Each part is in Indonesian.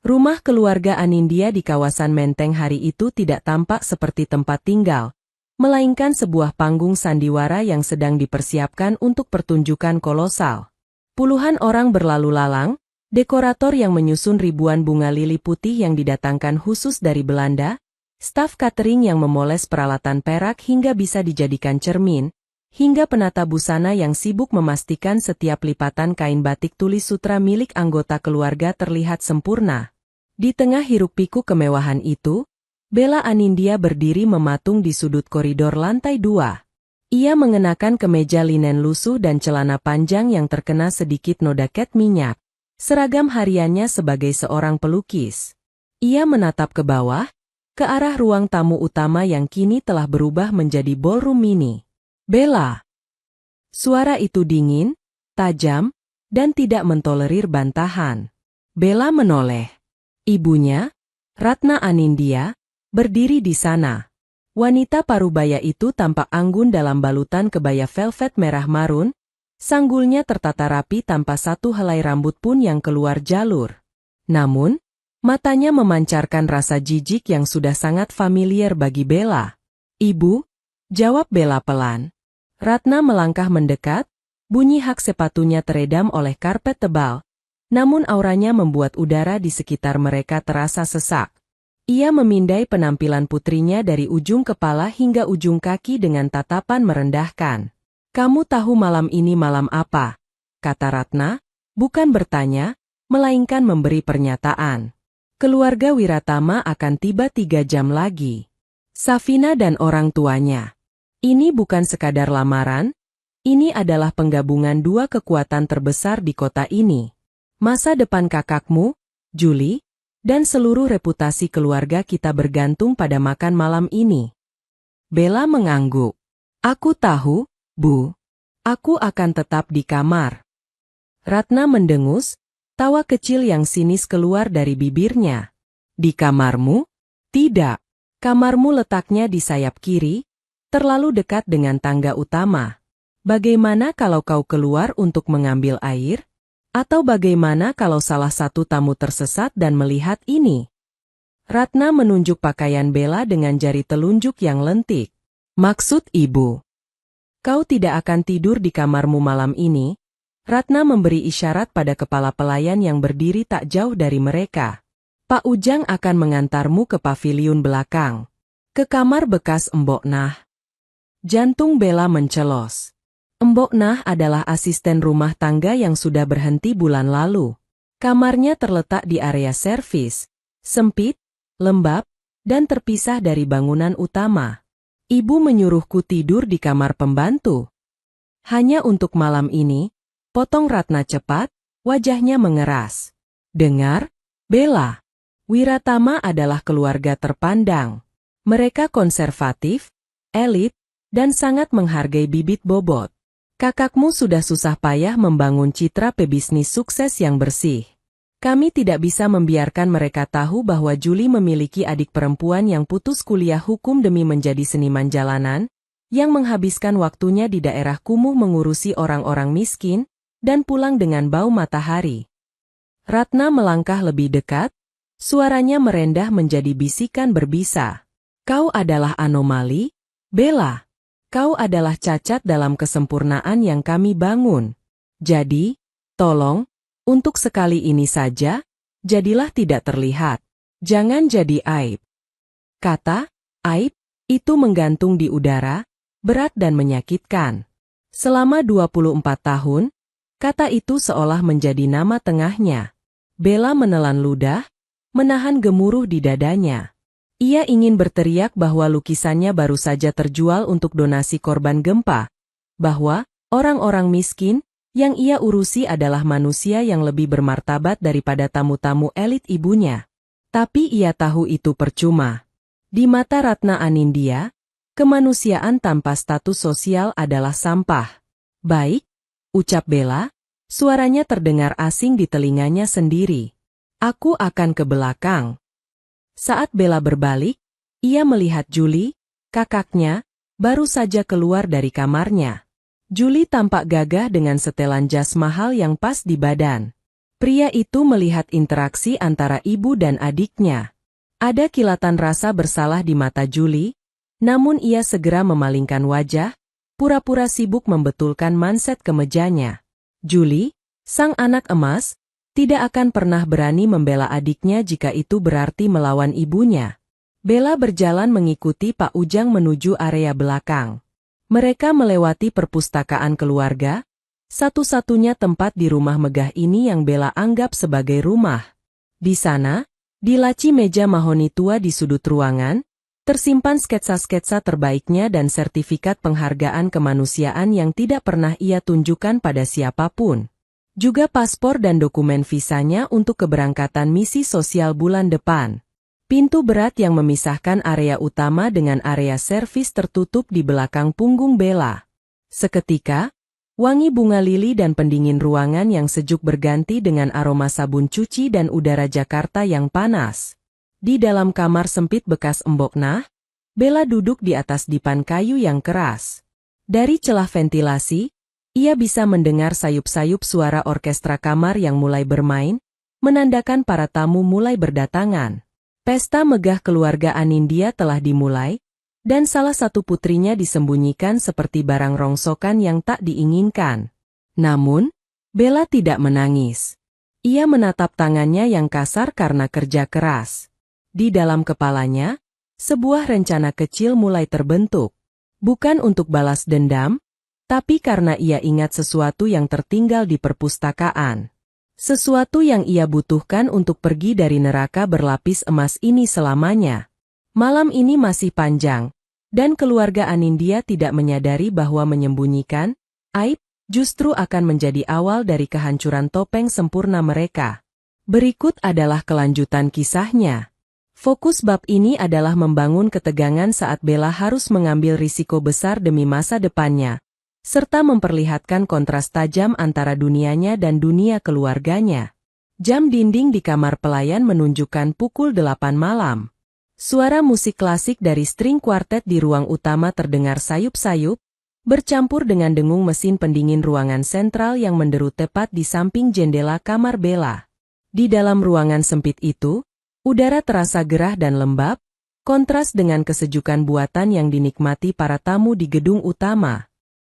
Rumah keluarga Anindya di kawasan Menteng hari itu tidak tampak seperti tempat tinggal, melainkan sebuah panggung sandiwara yang sedang dipersiapkan untuk pertunjukan kolosal. Puluhan orang berlalu lalang, dekorator yang menyusun ribuan bunga lili putih yang didatangkan khusus dari Belanda, staf catering yang memoles peralatan perak hingga bisa dijadikan cermin, hingga penata busana yang sibuk memastikan setiap lipatan kain batik tulis sutra milik anggota keluarga terlihat sempurna. Di tengah hiruk-pikuk kemewahan itu, Bella Anindya berdiri mematung di sudut koridor lantai 2. Ia mengenakan kemeja linen lusuh dan celana panjang yang terkena sedikit noda cat minyak, seragam hariannya sebagai seorang pelukis. Ia menatap ke bawah, ke arah ruang tamu utama yang kini telah berubah menjadi ballroom mini. Bella. Suara itu dingin, tajam, dan tidak mentolerir bantahan. Bella menoleh. Ibunya, Ratna Anindya, berdiri di sana. Wanita parubaya itu tampak anggun dalam balutan kebaya velvet merah marun, sanggulnya tertata rapi tanpa satu helai rambut pun yang keluar jalur. Namun, matanya memancarkan rasa jijik yang sudah sangat familiar bagi Bella. "Ibu," jawab Bella pelan. Ratna melangkah mendekat, bunyi hak sepatunya teredam oleh karpet tebal, namun auranya membuat udara di sekitar mereka terasa sesak. Ia memindai penampilan putrinya dari ujung kepala hingga ujung kaki dengan tatapan merendahkan. "Kamu tahu malam ini malam apa?" kata Ratna, bukan bertanya, melainkan memberi pernyataan. "Keluarga Wiratama akan tiba 3 jam lagi. Safina dan orang tuanya. Ini bukan sekadar lamaran, ini adalah penggabungan 2 kekuatan terbesar di kota ini. Masa depan kakakmu, Julie, dan seluruh reputasi keluarga kita bergantung pada makan malam ini." Bella mengangguk. "Aku tahu, Bu. Aku akan tetap di kamar." Ratna mendengus, tawa kecil yang sinis keluar dari bibirnya. "Di kamarmu?" "Tidak. Kamarmu letaknya di sayap kiri, terlalu dekat dengan tangga utama. Bagaimana kalau kau keluar untuk mengambil air? Atau bagaimana kalau salah satu tamu tersesat dan melihat ini?" Ratna menunjuk pakaian Bella dengan jari telunjuk yang lentik. "Maksud ibu, kau tidak akan tidur di kamarmu malam ini?" Ratna memberi isyarat pada kepala pelayan yang berdiri tak jauh dari mereka. "Pak Ujang akan mengantarmu ke paviliun belakang. Ke kamar bekas Mbok Nah." Jantung Bella mencelos. Mbok Nah adalah asisten rumah tangga yang sudah berhenti bulan lalu. Kamarnya terletak di area servis, sempit, lembab, dan terpisah dari bangunan utama. "Ibu menyuruhku tidur di kamar pembantu." "Hanya untuk malam ini," potong Ratna cepat, wajahnya mengeras. "Dengar, Bella, Wiratama adalah keluarga terpandang. Mereka konservatif, elit, dan sangat menghargai bibit bobot. Kakakmu sudah susah payah membangun citra pebisnis sukses yang bersih. Kami tidak bisa membiarkan mereka tahu bahwa Julie memiliki adik perempuan yang putus kuliah hukum demi menjadi seniman jalanan, yang menghabiskan waktunya di daerah kumuh mengurusi orang-orang miskin, dan pulang dengan bau matahari." Ratna melangkah lebih dekat, suaranya merendah menjadi bisikan berbisa. "Kau adalah anomali, Bella. Kau adalah cacat dalam kesempurnaan yang kami bangun. Jadi, tolong, untuk sekali ini saja, jadilah tidak terlihat. Jangan jadi aib." Kata aib itu menggantung di udara, berat dan menyakitkan. Selama 24 tahun, kata itu seolah menjadi nama tengahnya. Bella menelan ludah, menahan gemuruh di dadanya. Ia ingin berteriak bahwa lukisannya baru saja terjual untuk donasi korban gempa, bahwa orang-orang miskin yang ia urusi adalah manusia yang lebih bermartabat daripada tamu-tamu elit ibunya. Tapi ia tahu itu percuma. Di mata Ratna Anindya, kemanusiaan tanpa status sosial adalah sampah. "Baik," ucap Bella, suaranya terdengar asing di telinganya sendiri. "Aku akan ke belakang." Saat Bella berbalik, ia melihat Julie, kakaknya, baru saja keluar dari kamarnya. Julie tampak gagah dengan setelan jas mahal yang pas di badan. Pria itu melihat interaksi antara ibu dan adiknya. Ada kilatan rasa bersalah di mata Julie, namun ia segera memalingkan wajah, pura-pura sibuk membetulkan manset kemejanya. Julie, sang anak emas, tidak akan pernah berani membela adiknya jika itu berarti melawan ibunya. Bella berjalan mengikuti Pak Ujang menuju area belakang. Mereka melewati perpustakaan keluarga, satu-satunya tempat di rumah megah ini yang Bella anggap sebagai rumah. Di sana, di laci meja mahoni tua di sudut ruangan, tersimpan sketsa-sketsa terbaiknya dan sertifikat penghargaan kemanusiaan yang tidak pernah ia tunjukkan pada siapapun. Juga paspor dan dokumen visanya untuk keberangkatan misi sosial bulan depan. Pintu berat yang memisahkan area utama dengan area servis tertutup di belakang punggung Bella. Seketika, wangi bunga lili dan pendingin ruangan yang sejuk berganti dengan aroma sabun cuci dan udara Jakarta yang panas. Di dalam kamar sempit bekas embok nah, Bella duduk di atas dipan kayu yang keras. Dari celah ventilasi, ia bisa mendengar sayup-sayup suara orkestra kamar yang mulai bermain, menandakan para tamu mulai berdatangan. Pesta megah keluarga Anindya telah dimulai, dan salah satu putrinya disembunyikan seperti barang rongsokan yang tak diinginkan. Namun, Bella tidak menangis. Ia menatap tangannya yang kasar karena kerja keras. Di dalam kepalanya, sebuah rencana kecil mulai terbentuk. Bukan untuk balas dendam, tapi karena ia ingat sesuatu yang tertinggal di perpustakaan. Sesuatu yang ia butuhkan untuk pergi dari neraka berlapis emas ini selamanya. Malam ini masih panjang, dan keluarga Anindya tidak menyadari bahwa menyembunyikan aib justru akan menjadi awal dari kehancuran topeng sempurna mereka. Berikut adalah kelanjutan kisahnya. Fokus bab ini adalah membangun ketegangan saat Bella harus mengambil risiko besar demi masa depannya, serta memperlihatkan kontras tajam antara dunianya dan dunia keluarganya. Jam dinding di kamar pelayan menunjukkan pukul 8 malam. Suara musik klasik dari string quartet di ruang utama terdengar sayup-sayup, bercampur dengan dengung mesin pendingin ruangan sentral yang menderu tepat di samping jendela kamar Bella. Di dalam ruangan sempit itu, udara terasa gerah dan lembab, kontras dengan kesejukan buatan yang dinikmati para tamu di gedung utama.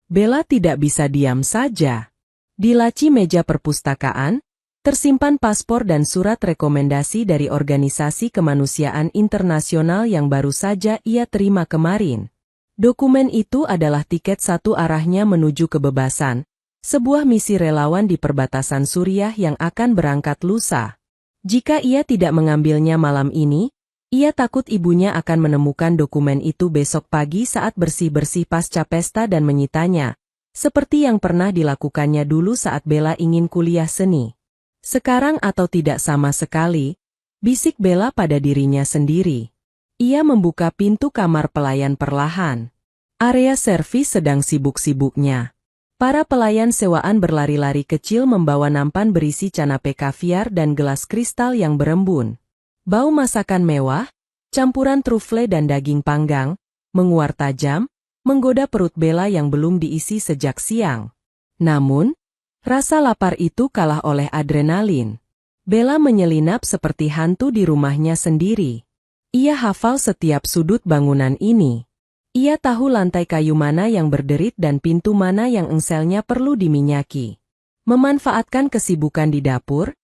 Bella tidak bisa diam saja. Di laci meja perpustakaan, tersimpan paspor dan surat rekomendasi dari organisasi kemanusiaan internasional yang baru saja ia terima kemarin. Dokumen itu adalah tiket satu arahnya menuju kebebasan, sebuah misi relawan di perbatasan Suriah yang akan berangkat lusa. Jika ia tidak mengambilnya malam ini, ia takut ibunya akan menemukan dokumen itu besok pagi saat bersih-bersih pasca pesta dan menyitanya, seperti yang pernah dilakukannya dulu saat Bella ingin kuliah seni. Sekarang atau tidak sama sekali, bisik Bella pada dirinya sendiri. Ia membuka pintu kamar pelayan perlahan. Area servis sedang sibuk-sibuknya. Para pelayan sewaan berlari-lari kecil membawa nampan berisi canape kaviar dan gelas kristal yang berembun. Bau masakan mewah, campuran trufle dan daging panggang, menguar tajam, menggoda perut Bella yang belum diisi sejak siang. Namun, rasa lapar itu kalah oleh adrenalin. Bella menyelinap seperti hantu di rumahnya sendiri. Ia hafal setiap sudut bangunan ini. Ia tahu lantai kayu mana yang berderit dan pintu mana yang engselnya perlu diminyaki. Memanfaatkan kesibukan di dapur,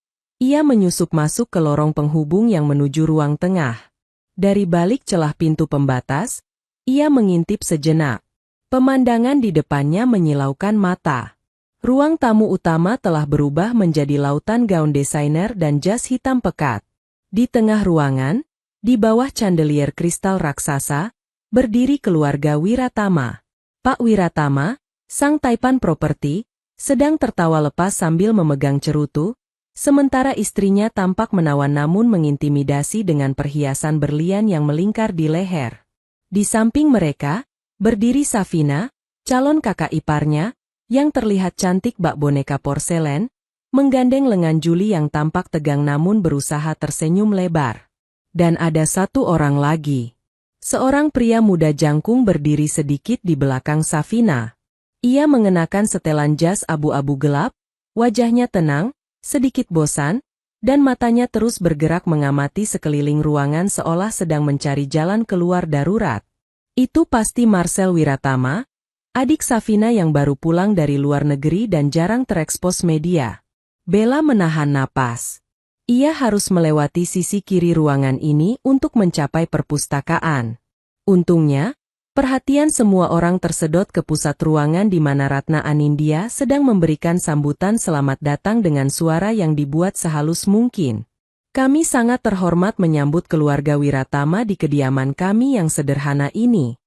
ia menyusup masuk ke lorong penghubung yang menuju ruang tengah. Dari balik celah pintu pembatas, ia mengintip sejenak. Pemandangan di depannya menyilaukan mata. Ruang tamu utama telah berubah menjadi lautan gaun desainer dan jas hitam pekat. Di tengah ruangan, di bawah chandelier kristal raksasa, berdiri keluarga Wiratama. Pak Wiratama, sang taipan properti, sedang tertawa lepas sambil memegang cerutu, sementara istrinya tampak menawan namun mengintimidasi dengan perhiasan berlian yang melingkar di leher. Di samping mereka, berdiri Safina, calon kakak iparnya, yang terlihat cantik bak boneka porselen, menggandeng lengan Julie yang tampak tegang namun berusaha tersenyum lebar. Dan ada satu orang lagi. Seorang pria muda jangkung berdiri sedikit di belakang Safina. Ia mengenakan setelan jas abu-abu gelap, wajahnya tenang, sedikit bosan, dan matanya terus bergerak mengamati sekeliling ruangan seolah sedang mencari jalan keluar darurat. Itu pasti Marcel Wiratama, adik Safina yang baru pulang dari luar negeri dan jarang terekspos media. Bella menahan napas. Ia harus melewati sisi kiri ruangan ini untuk mencapai perpustakaan. Untungnya, perhatian semua orang tersedot ke pusat ruangan di mana Ratna Anindya sedang memberikan sambutan selamat datang dengan suara yang dibuat sehalus mungkin. Kami sangat terhormat menyambut keluarga Wiratama di kediaman kami yang sederhana ini.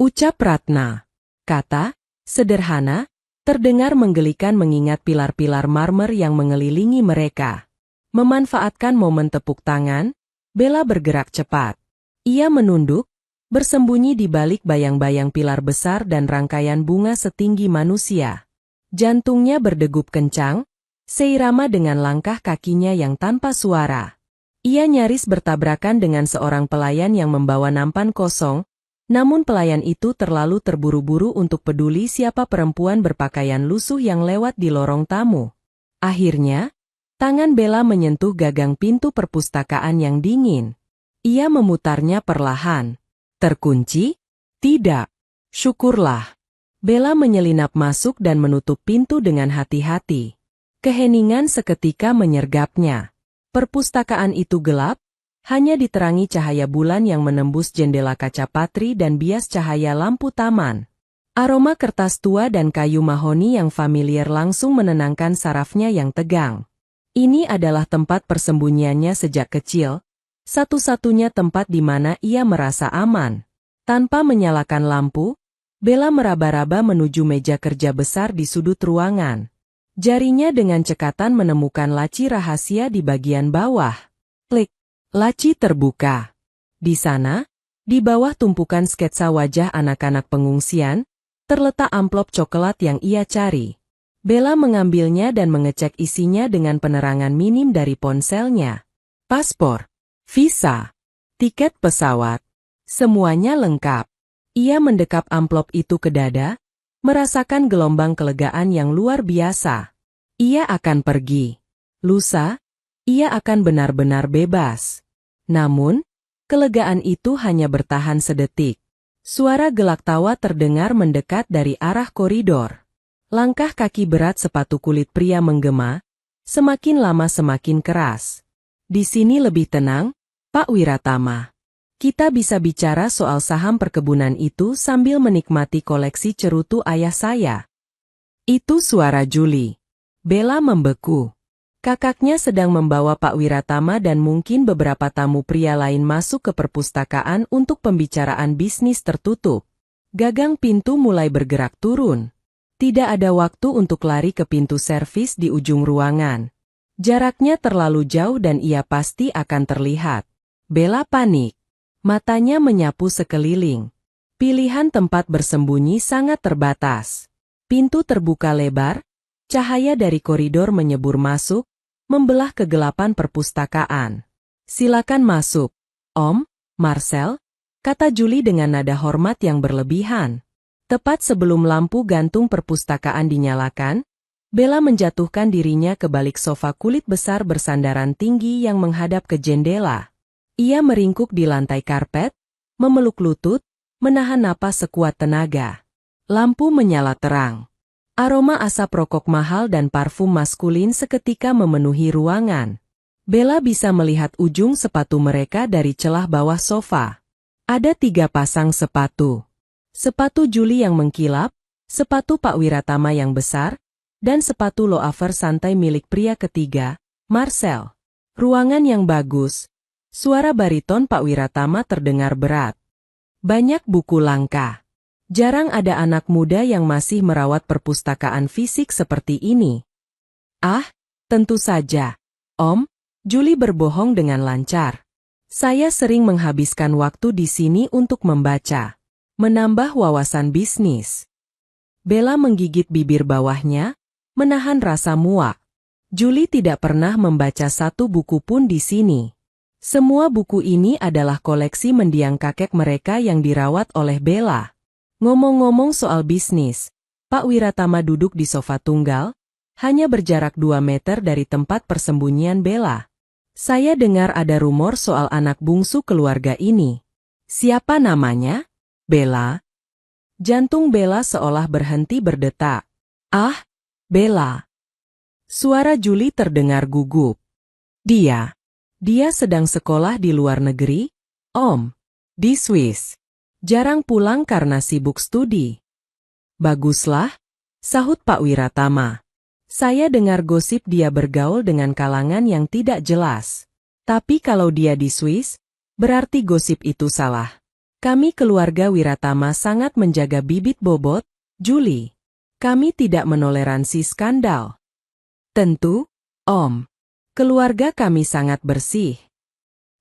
Ucap Ratna. Kata, sederhana, terdengar menggelikan mengingat pilar-pilar marmer yang mengelilingi mereka. Memanfaatkan momen tepuk tangan, Bella bergerak cepat. Ia menunduk, bersembunyi di balik bayang-bayang pilar besar dan rangkaian bunga setinggi manusia. Jantungnya berdegup kencang, seirama dengan langkah kakinya yang tanpa suara. Ia nyaris bertabrakan dengan seorang pelayan yang membawa nampan kosong, namun pelayan itu terlalu terburu-buru untuk peduli siapa perempuan berpakaian lusuh yang lewat di lorong tamu. Akhirnya, tangan Bella menyentuh gagang pintu perpustakaan yang dingin. Ia memutarnya perlahan. Terkunci? Tidak. Syukurlah. Bella menyelinap masuk dan menutup pintu dengan hati-hati. Keheningan seketika menyergapnya. Perpustakaan itu gelap, hanya diterangi cahaya bulan yang menembus jendela kaca patri dan bias cahaya lampu taman. Aroma kertas tua dan kayu mahoni yang familiar langsung menenangkan sarafnya yang tegang. Ini adalah tempat persembunyiannya sejak kecil, satu-satunya tempat di mana ia merasa aman. Tanpa menyalakan lampu, Bella meraba-raba menuju meja kerja besar di sudut ruangan. Jarinya dengan cekatan menemukan laci rahasia di bagian bawah. Klik, laci terbuka. Di sana, di bawah tumpukan sketsa wajah anak-anak pengungsian, terletak amplop coklat yang ia cari. Bella mengambilnya dan mengecek isinya dengan penerangan minim dari ponselnya. Paspor, visa, tiket pesawat, semuanya lengkap. Ia mendekap amplop itu ke dada, merasakan gelombang kelegaan yang luar biasa. Ia akan pergi. Lusa, ia akan benar-benar bebas. Namun, kelegaan itu hanya bertahan sedetik. Suara gelak tawa terdengar mendekat dari arah koridor. Langkah kaki berat sepatu kulit pria menggema, semakin lama semakin keras. Di sini lebih tenang, Pak Wiratama. Kita bisa bicara soal saham perkebunan itu sambil menikmati koleksi cerutu ayah saya. Itu suara Juli. Bella membeku. Kakaknya sedang membawa Pak Wiratama dan mungkin beberapa tamu pria lain masuk ke perpustakaan untuk pembicaraan bisnis tertutup. Gagang pintu mulai bergerak turun. Tidak ada waktu untuk lari ke pintu servis di ujung ruangan. Jaraknya terlalu jauh dan ia pasti akan terlihat. Bella panik. Matanya menyapu sekeliling. Pilihan tempat bersembunyi sangat terbatas. Pintu terbuka lebar, cahaya dari koridor menyebur masuk, membelah kegelapan perpustakaan. Silakan masuk, Om, Marcel, kata Juli dengan nada hormat yang berlebihan. Tepat sebelum lampu gantung perpustakaan dinyalakan, Bella menjatuhkan dirinya ke balik sofa kulit besar bersandaran tinggi yang menghadap ke jendela. Ia meringkuk di lantai karpet, memeluk lutut, menahan napas sekuat tenaga. Lampu menyala terang. Aroma asap rokok mahal dan parfum maskulin seketika memenuhi ruangan. Bella bisa melihat ujung sepatu mereka dari celah bawah sofa. Ada 3 pasang sepatu. Sepatu Juli yang mengkilap, sepatu Pak Wiratama yang besar, dan sepatu loafer santai milik pria ketiga, Marcel. Ruangan yang bagus. Suara bariton Pak Wiratama terdengar berat. Banyak buku langka. Jarang ada anak muda yang masih merawat perpustakaan fisik seperti ini. Ah, tentu saja, Om, Juli berbohong dengan lancar. Saya sering menghabiskan waktu di sini untuk membaca. Menambah wawasan bisnis. Bella menggigit bibir bawahnya, menahan rasa muak. Juli tidak pernah membaca satu buku pun di sini. Semua buku ini adalah koleksi mendiang kakek mereka yang dirawat oleh Bella. Ngomong-ngomong soal bisnis, Pak Wiratama duduk di sofa tunggal, hanya berjarak 2 meter dari tempat persembunyian Bella. Saya dengar ada rumor soal anak bungsu keluarga ini. Siapa namanya? Bella? Jantung Bella seolah berhenti berdetak. Ah, Bella. Suara Julie terdengar gugup. Dia sedang sekolah di luar negeri, Om. Di Swiss. Jarang pulang karena sibuk studi. Baguslah, sahut Pak Wiratama. Saya dengar gosip dia bergaul dengan kalangan yang tidak jelas. Tapi kalau dia di Swiss, berarti gosip itu salah. Kami keluarga Wiratama sangat menjaga bibit bobot, Julie. Kami tidak menoleransi skandal. Tentu, Om. Keluarga kami sangat bersih.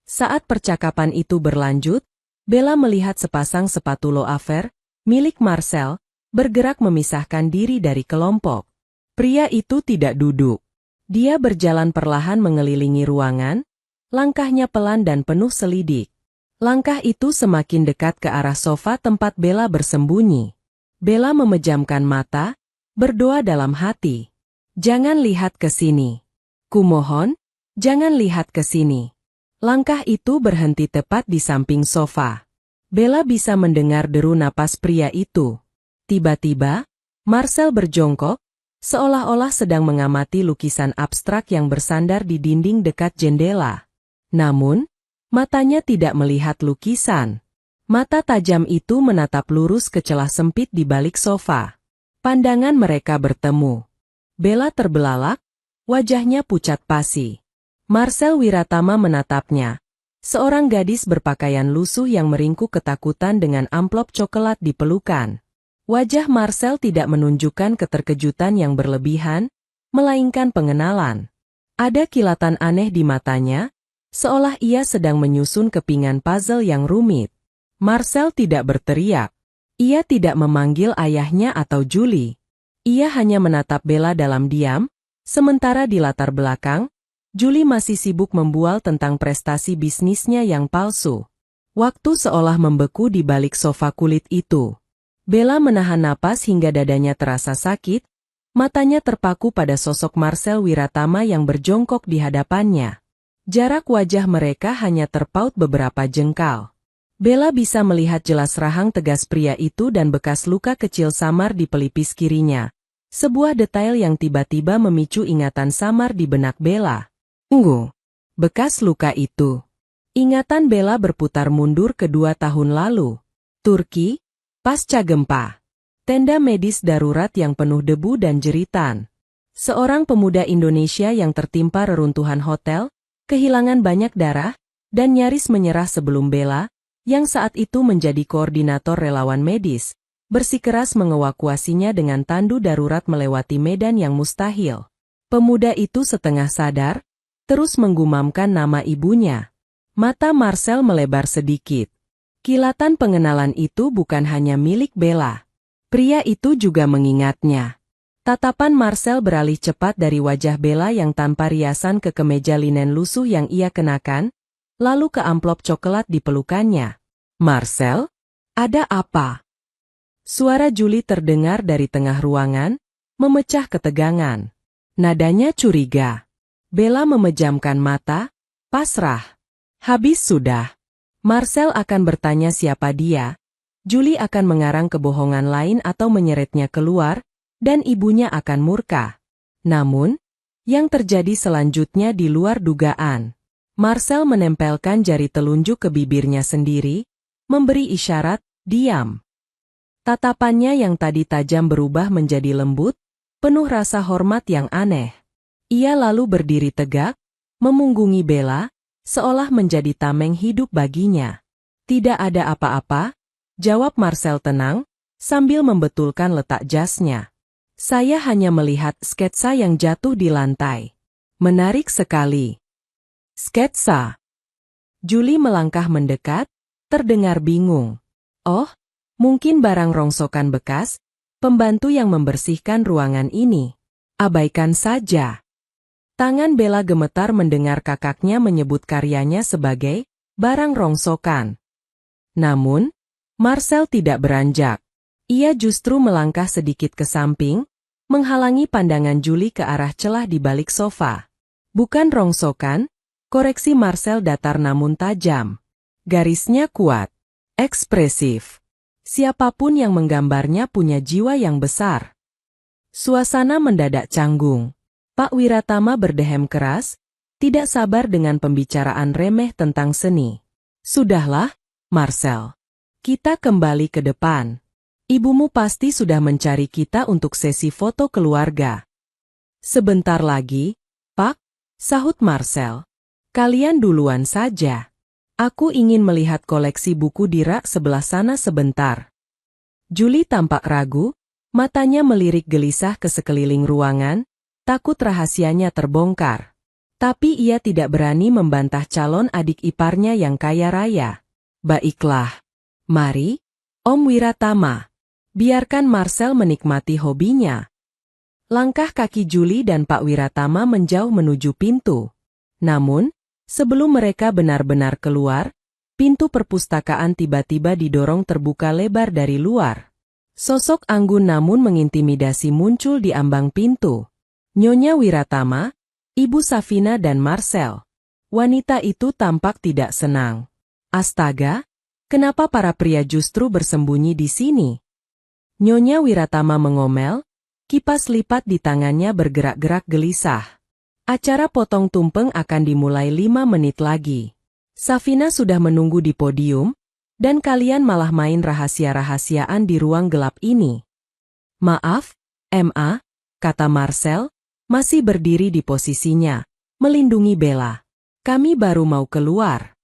Saat percakapan itu berlanjut, Bella melihat sepasang sepatu loafer, milik Marcel, bergerak memisahkan diri dari kelompok. Pria itu tidak duduk. Dia berjalan perlahan mengelilingi ruangan, langkahnya pelan dan penuh selidik. Langkah itu semakin dekat ke arah sofa tempat Bella bersembunyi. Bella memejamkan mata, berdoa dalam hati. Jangan lihat ke sini. Kumohon, jangan lihat ke sini. Langkah itu berhenti tepat di samping sofa. Bella bisa mendengar deru napas pria itu. Tiba-tiba, Marcel berjongkok, seolah-olah sedang mengamati lukisan abstrak yang bersandar di dinding dekat jendela. Namun, matanya tidak melihat lukisan. Mata tajam itu menatap lurus ke celah sempit di balik sofa. Pandangan mereka bertemu. Bella terbelalak, wajahnya pucat pasi. Marcel Wiratama menatapnya. Seorang gadis berpakaian lusuh yang meringkuk ketakutan dengan amplop coklat di pelukan. Wajah Marcel tidak menunjukkan keterkejutan yang berlebihan, melainkan pengenalan. Ada kilatan aneh di matanya, seolah ia sedang menyusun kepingan puzzle yang rumit. Marcel tidak berteriak. Ia tidak memanggil ayahnya atau Julie. Ia hanya menatap Bella dalam diam, sementara di latar belakang, Julie masih sibuk membual tentang prestasi bisnisnya yang palsu. Waktu seolah membeku di balik sofa kulit itu. Bella menahan napas hingga dadanya terasa sakit, matanya terpaku pada sosok Marcel Wiratama yang berjongkok di hadapannya. Jarak wajah mereka hanya terpaut beberapa jengkal. Bella bisa melihat jelas rahang tegas pria itu dan bekas luka kecil samar di pelipis kirinya. Sebuah detail yang tiba-tiba memicu ingatan samar di benak Bella. Bekas luka itu. Ingatan Bella berputar mundur ke 2 tahun lalu. Turki, pasca gempa. Tenda medis darurat yang penuh debu dan jeritan. Seorang pemuda Indonesia yang tertimpa reruntuhan hotel, kehilangan banyak darah, dan nyaris menyerah sebelum Bella, yang saat itu menjadi koordinator relawan medis, bersikeras mengevakuasinya dengan tandu darurat melewati medan yang mustahil. Pemuda itu setengah sadar, terus menggumamkan nama ibunya. Mata Marcel melebar sedikit. Kilatan pengenalan itu bukan hanya milik Bella. Pria itu juga mengingatnya. Tatapan Marcel beralih cepat dari wajah Bella yang tanpa riasan ke kemeja linen lusuh yang ia kenakan, lalu ke amplop coklat di pelukannya. Marcel? Ada apa? Suara Julie terdengar dari tengah ruangan, memecah ketegangan. Nadanya curiga. Bella memejamkan mata, pasrah. Habis sudah. Marcel akan bertanya siapa dia, Julie akan mengarang kebohongan lain atau menyeretnya keluar, dan ibunya akan murka. Namun, yang terjadi selanjutnya di luar dugaan. Marcel menempelkan jari telunjuk ke bibirnya sendiri, memberi isyarat, diam. Tatapannya yang tadi tajam berubah menjadi lembut, penuh rasa hormat yang aneh. Ia lalu berdiri tegak, memunggungi Bella, seolah menjadi tameng hidup baginya. Tidak ada apa-apa, jawab Marcel tenang, sambil membetulkan letak jasnya. Saya hanya melihat sketsa yang jatuh di lantai. Menarik sekali. Sketsa. Julie melangkah mendekat, terdengar bingung. Oh, mungkin barang rongsokan bekas, pembantu yang membersihkan ruangan ini. Abaikan saja. Tangan Bella gemetar mendengar kakaknya menyebut karyanya sebagai barang rongsokan. Namun, Marcel tidak beranjak. Ia justru melangkah sedikit ke samping, menghalangi pandangan Julie ke arah celah di balik sofa. Bukan rongsokan, koreksi Marcel datar namun tajam. Garisnya kuat, ekspresif. Siapapun yang menggambarnya punya jiwa yang besar. Suasana mendadak canggung. Pak Wiratama berdehem keras, tidak sabar dengan pembicaraan remeh tentang seni. Sudahlah, Marcel. Kita kembali ke depan. Ibumu pasti sudah mencari kita untuk sesi foto keluarga. Sebentar lagi, Pak, sahut Marcel. Kalian duluan saja. Aku ingin melihat koleksi buku di rak sebelah sana sebentar. Julie tampak ragu, matanya melirik gelisah ke sekeliling ruangan, takut rahasianya terbongkar. Tapi ia tidak berani membantah calon adik iparnya yang kaya raya. Baiklah. Mari, Om Wiratama. Biarkan Marcel menikmati hobinya. Langkah kaki Julie dan Pak Wiratama menjauh menuju pintu. Namun, sebelum mereka benar-benar keluar, pintu perpustakaan tiba-tiba didorong terbuka lebar dari luar. Sosok anggun namun mengintimidasi muncul di ambang pintu. Nyonya Wiratama, Ibu Safina dan Marcel. Wanita itu tampak tidak senang. Astaga, kenapa para pria justru bersembunyi di sini? Nyonya Wiratama mengomel, kipas lipat di tangannya bergerak-gerak gelisah. Acara potong tumpeng akan dimulai 5 menit lagi. Safina sudah menunggu di podium, dan kalian malah main rahasia-rahasiaan di ruang gelap ini. Maaf, Ma, kata Marcel, masih berdiri di posisinya, melindungi Bella. Kami baru mau keluar.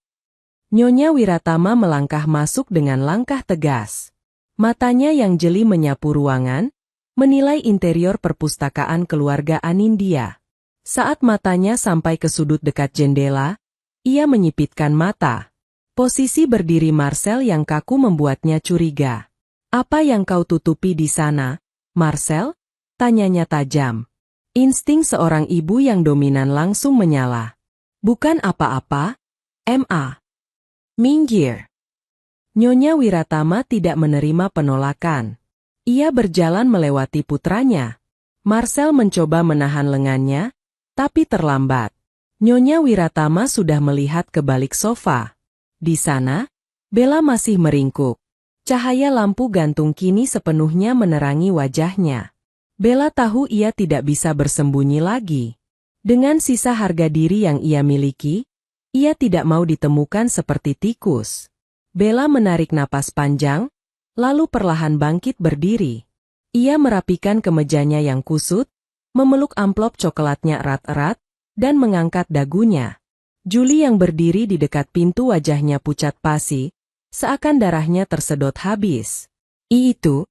Nyonya Wiratama melangkah masuk dengan langkah tegas. Matanya yang jeli menyapu ruangan, menilai interior perpustakaan keluarga Anindya. Saat matanya sampai ke sudut dekat jendela, ia menyipitkan mata. Posisi berdiri Marcel yang kaku membuatnya curiga. Apa yang kau tutupi di sana, Marcel? Tanyanya tajam. Insting seorang ibu yang dominan langsung menyala. Bukan apa-apa, Ma. Minggir. Nyonya Wiratama tidak menerima penolakan. Ia berjalan melewati putranya. Marcel mencoba menahan lengannya, tapi terlambat. Nyonya Wiratama sudah melihat ke balik sofa. Di sana, Bella masih meringkuk. Cahaya lampu gantung kini sepenuhnya menerangi wajahnya. Bella tahu ia tidak bisa bersembunyi lagi. Dengan sisa harga diri yang ia miliki, ia tidak mau ditemukan seperti tikus. Bella menarik napas panjang, lalu perlahan bangkit berdiri. Ia merapikan kemejanya yang kusut, memeluk amplop coklatnya erat-erat, dan mengangkat dagunya. Julie yang berdiri di dekat pintu wajahnya pucat pasi, seakan darahnya tersedot habis. Itu.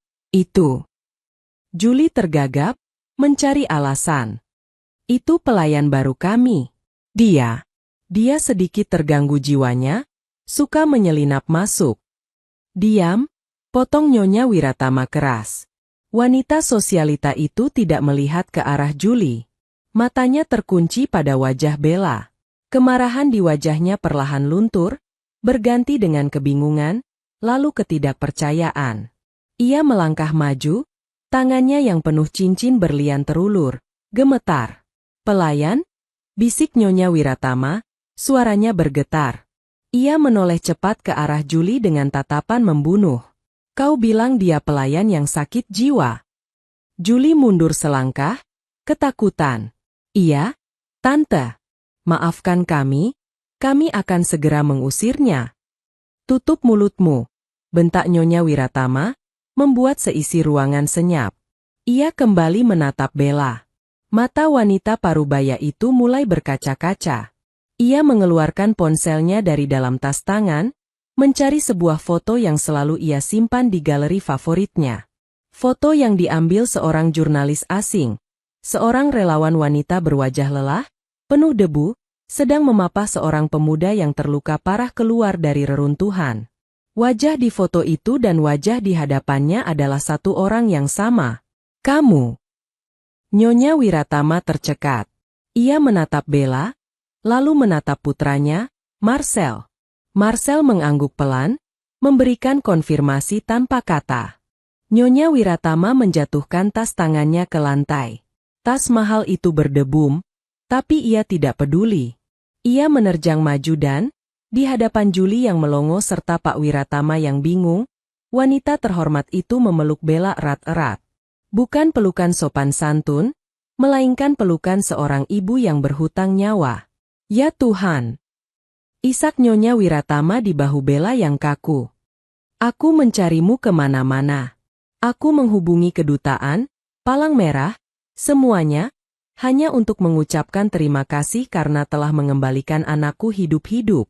Julie tergagap, mencari alasan. Itu pelayan baru kami. Dia sedikit terganggu jiwanya, suka menyelinap masuk. Diam, potong Nyonya Wiratama keras. Wanita sosialita itu tidak melihat ke arah Julie. Matanya terkunci pada wajah Bella. Kemarahan di wajahnya perlahan luntur, berganti dengan kebingungan, lalu ketidakpercayaan. Ia melangkah maju, tangannya yang penuh cincin berlian terulur, gemetar. Pelayan? Bisik Nyonya Wiratama, suaranya bergetar. Ia menoleh cepat ke arah Julie dengan tatapan membunuh. Kau bilang dia pelayan yang sakit jiwa. Julie mundur selangkah, ketakutan. Iya, Tante. Maafkan kami akan segera mengusirnya. Tutup mulutmu, bentak Nyonya Wiratama, membuat seisi ruangan senyap. Ia kembali menatap Bella. Mata wanita parubaya itu mulai berkaca-kaca. Ia mengeluarkan ponselnya dari dalam tas tangan, mencari sebuah foto yang selalu ia simpan di galeri favoritnya. Foto yang diambil seorang jurnalis asing, seorang relawan wanita berwajah lelah, penuh debu, sedang memapah seorang pemuda yang terluka parah keluar dari reruntuhan. Wajah di foto itu dan wajah di hadapannya adalah satu orang yang sama. Kamu. Nyonya Wiratama tercekat. Ia menatap Bella, lalu menatap putranya, Marcel. Marcel mengangguk pelan, memberikan konfirmasi tanpa kata. Nyonya Wiratama menjatuhkan tas tangannya ke lantai. Tas mahal itu berdebum, tapi ia tidak peduli. Ia menerjang maju dan, di hadapan Juli yang melongo serta Pak Wiratama yang bingung, wanita terhormat itu memeluk Bella erat-erat. Bukan pelukan sopan santun, melainkan pelukan seorang ibu yang berhutang nyawa. Ya Tuhan! Isak Nyonya Wiratama di bahu Bella yang kaku. Aku mencarimu kemana-mana. Aku menghubungi kedutaan, Palang Merah, semuanya, hanya untuk mengucapkan terima kasih karena telah mengembalikan anakku hidup-hidup.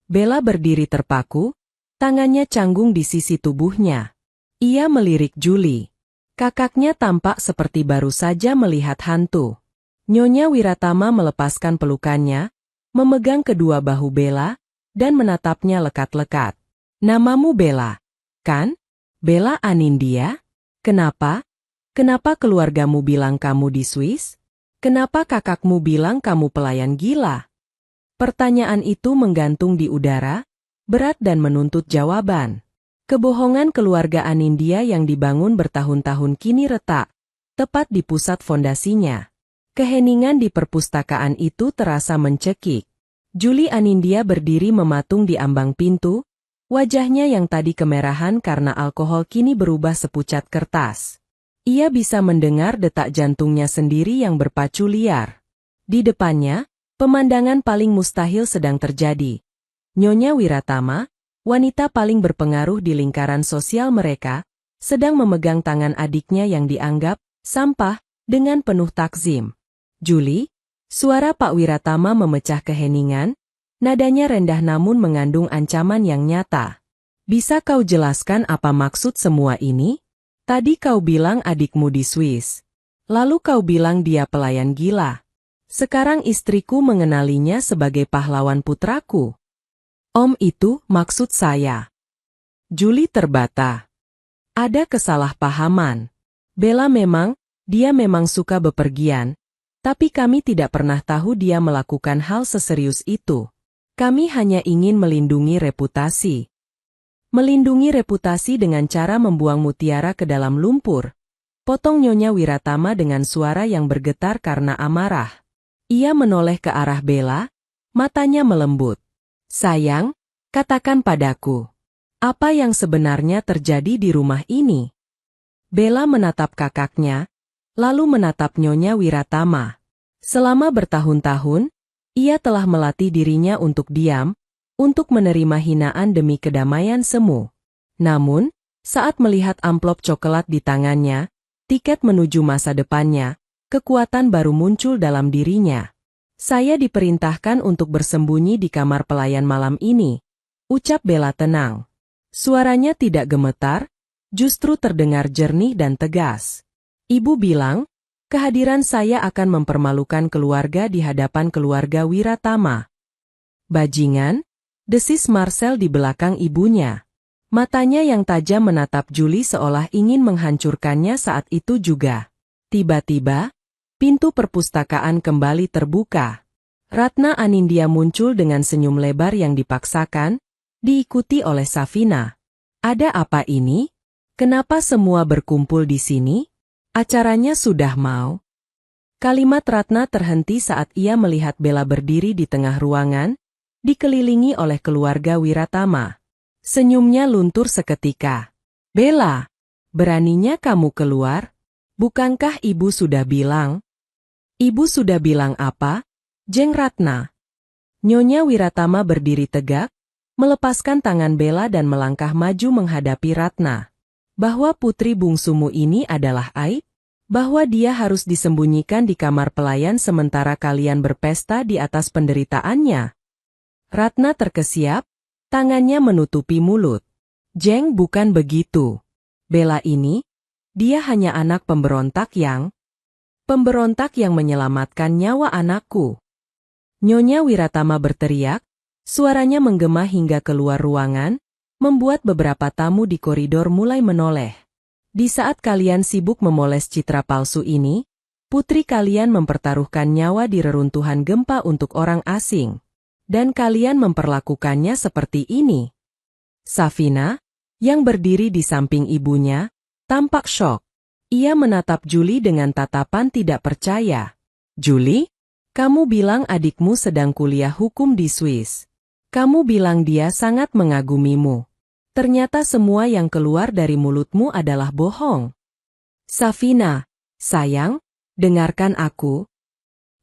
Bella berdiri terpaku, tangannya canggung di sisi tubuhnya. Ia melirik Juli. Kakaknya tampak seperti baru saja melihat hantu. Nyonya Wiratama melepaskan pelukannya, memegang kedua bahu Bella, dan menatapnya lekat-lekat. Namamu Bella, kan? Bella Anindya? Kenapa? Kenapa keluargamu bilang kamu di Swiss? Kenapa kakakmu bilang kamu pelayan gila? Pertanyaan itu menggantung di udara, berat dan menuntut jawaban. Kebohongan keluarga Anindya yang dibangun bertahun-tahun kini retak, tepat di pusat fondasinya. Keheningan di perpustakaan itu terasa mencekik. Juli Anindya berdiri mematung di ambang pintu, wajahnya yang tadi kemerahan karena alkohol kini berubah sepucat kertas. Ia bisa mendengar detak jantungnya sendiri yang berpacu liar. Di depannya, pemandangan paling mustahil sedang terjadi. Nyonya Wiratama, wanita paling berpengaruh di lingkaran sosial mereka, sedang memegang tangan adiknya yang dianggap sampah dengan penuh takzim. Juli, suara Pak Wiratama memecah keheningan, nadanya rendah namun mengandung ancaman yang nyata. Bisa kau jelaskan apa maksud semua ini? Tadi kau bilang adikmu di Swiss. Lalu kau bilang dia pelayan gila. Sekarang istriku mengenalinya sebagai pahlawan putraku. Om itu maksud saya. Juli terbata. Ada kesalahpahaman. Bella dia memang suka bepergian, tapi kami tidak pernah tahu dia melakukan hal seserius itu. Kami hanya ingin melindungi reputasi. Melindungi reputasi dengan cara membuang mutiara ke dalam lumpur. Potong Nyonya Wiratama dengan suara yang bergetar karena amarah. Ia menoleh ke arah Bella, matanya melembut. Sayang, katakan padaku. Apa yang sebenarnya terjadi di rumah ini? Bella menatap kakaknya, lalu menatap Nyonya Wiratama. Selama bertahun-tahun, ia telah melatih dirinya untuk diam, untuk menerima hinaan demi kedamaian semu. Namun, saat melihat amplop coklat di tangannya, tiket menuju masa depannya, kekuatan baru muncul dalam dirinya. Saya diperintahkan untuk bersembunyi di kamar pelayan malam ini, ucap Bella tenang. Suaranya tidak gemetar, justru terdengar jernih dan tegas. Ibu bilang, kehadiran saya akan mempermalukan keluarga di hadapan keluarga Wiratama. Bajingan, desis Marcel di belakang ibunya. Matanya yang tajam menatap Juli seolah ingin menghancurkannya saat itu juga. Tiba-tiba, pintu perpustakaan kembali terbuka. Ratna Anindya muncul dengan senyum lebar yang dipaksakan, diikuti oleh Safina. Ada apa ini? Kenapa semua berkumpul di sini? Acaranya sudah mau. Kalimat Ratna terhenti saat ia melihat Bella berdiri di tengah ruangan, dikelilingi oleh keluarga Wiratama. Senyumnya luntur seketika. Bella, beraninya kamu keluar? Bukankah ibu sudah bilang? Ibu sudah bilang apa? Jeng Ratna. Nyonya Wiratama berdiri tegak, melepaskan tangan Bella dan melangkah maju menghadapi Ratna. Bahwa putri bungsumu ini adalah aib? Bahwa dia harus disembunyikan di kamar pelayan sementara kalian berpesta di atas penderitaannya? Ratna terkesiap, tangannya menutupi mulut. Jeng, bukan begitu. Bella ini, dia hanya anak pemberontak yang menyelamatkan nyawa anakku. Nyonya Wiratama berteriak, suaranya menggema hingga keluar ruangan, membuat beberapa tamu di koridor mulai menoleh. Di saat kalian sibuk memoles citra palsu ini, putri kalian mempertaruhkan nyawa di reruntuhan gempa untuk orang asing. Dan kalian memperlakukannya seperti ini. Safina, yang berdiri di samping ibunya, Tampak syok. Ia menatap Julie dengan tatapan tidak percaya. Julie, kamu bilang adikmu sedang kuliah hukum di Swiss. Kamu bilang dia sangat mengagumimu. Ternyata semua yang keluar dari mulutmu adalah bohong. Safina, sayang, dengarkan aku.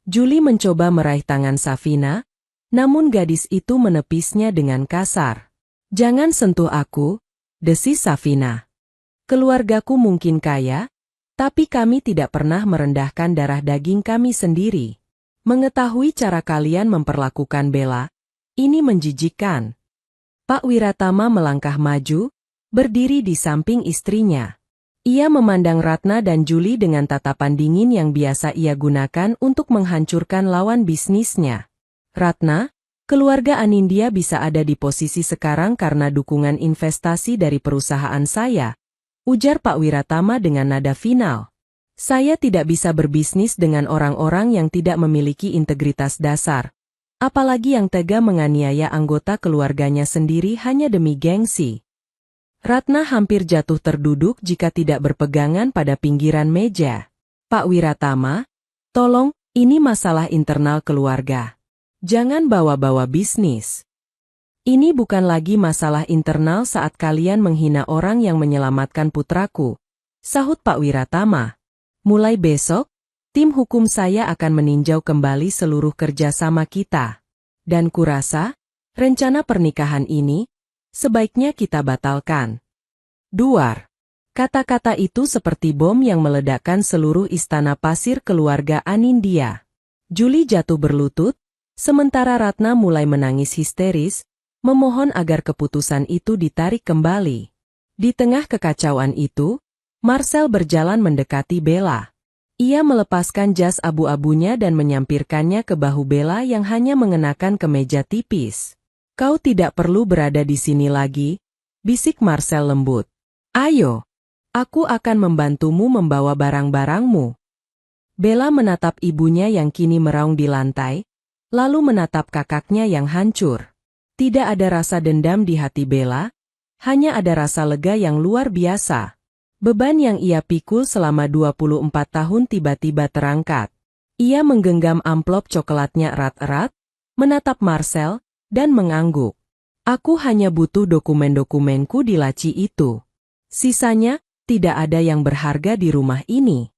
Julie mencoba meraih tangan Safina, namun gadis itu menepisnya dengan kasar. Jangan sentuh aku, desis Safina. Keluargaku mungkin kaya, tapi kami tidak pernah merendahkan darah daging kami sendiri. Mengetahui cara kalian memperlakukan Bella, ini menjijikkan. Pak Wiratama melangkah maju, berdiri di samping istrinya. Ia memandang Ratna dan Julie dengan tatapan dingin yang biasa ia gunakan untuk menghancurkan lawan bisnisnya. Ratna, keluarga Anindya bisa ada di posisi sekarang karena dukungan investasi dari perusahaan saya, ujar Pak Wiratama dengan nada final. Saya tidak bisa berbisnis dengan orang-orang yang tidak memiliki integritas dasar, apalagi yang tega menganiaya anggota keluarganya sendiri hanya demi gengsi. Ratna hampir jatuh terduduk jika tidak berpegangan pada pinggiran meja. Pak Wiratama, tolong, ini masalah internal keluarga. Jangan bawa-bawa bisnis. Ini bukan lagi masalah internal saat kalian menghina orang yang menyelamatkan putraku, sahut Pak Wiratama. Mulai besok, tim hukum saya akan meninjau kembali seluruh kerjasama kita. Dan kurasa, rencana pernikahan ini, sebaiknya kita batalkan. Duar. Kata-kata itu seperti bom yang meledakkan seluruh istana pasir keluarga Anindya. Julie jatuh berlutut, sementara Ratna mulai menangis histeris, memohon agar keputusan itu ditarik kembali. Di tengah kekacauan itu, Marcel berjalan mendekati Bella. Ia melepaskan jas abu-abunya dan menyampirkannya ke bahu Bella yang hanya mengenakan kemeja tipis. Kau tidak perlu berada di sini lagi, bisik Marcel lembut. Ayo, aku akan membantumu membawa barang-barangmu. Bella menatap ibunya yang kini meraung di lantai, lalu menatap kakaknya yang hancur. Tidak ada rasa dendam di hati Bella, hanya ada rasa lega yang luar biasa. Beban yang ia pikul selama 24 tahun tiba-tiba terangkat. Ia menggenggam amplop coklatnya erat-erat, menatap Marcel, dan mengangguk. Aku hanya butuh dokumen-dokumenku di laci itu. Sisanya, tidak ada yang berharga di rumah ini.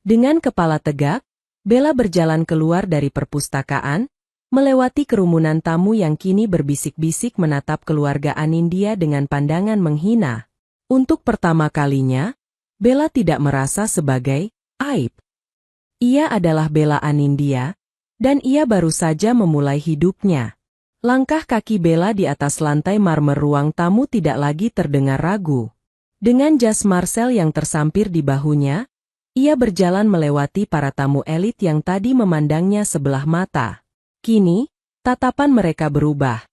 Dengan kepala tegak, Bella berjalan keluar dari perpustakaan, melewati kerumunan tamu yang kini berbisik-bisik menatap keluarga Anindya dengan pandangan menghina. Untuk pertama kalinya, Bella tidak merasa sebagai aib. Ia adalah Bella Anindya, dan ia baru saja memulai hidupnya. Langkah kaki Bella di atas lantai marmer ruang tamu tidak lagi terdengar ragu. Dengan jas Marcel yang tersampir di bahunya, ia berjalan melewati para tamu elit yang tadi memandangnya sebelah mata. Kini, tatapan mereka berubah.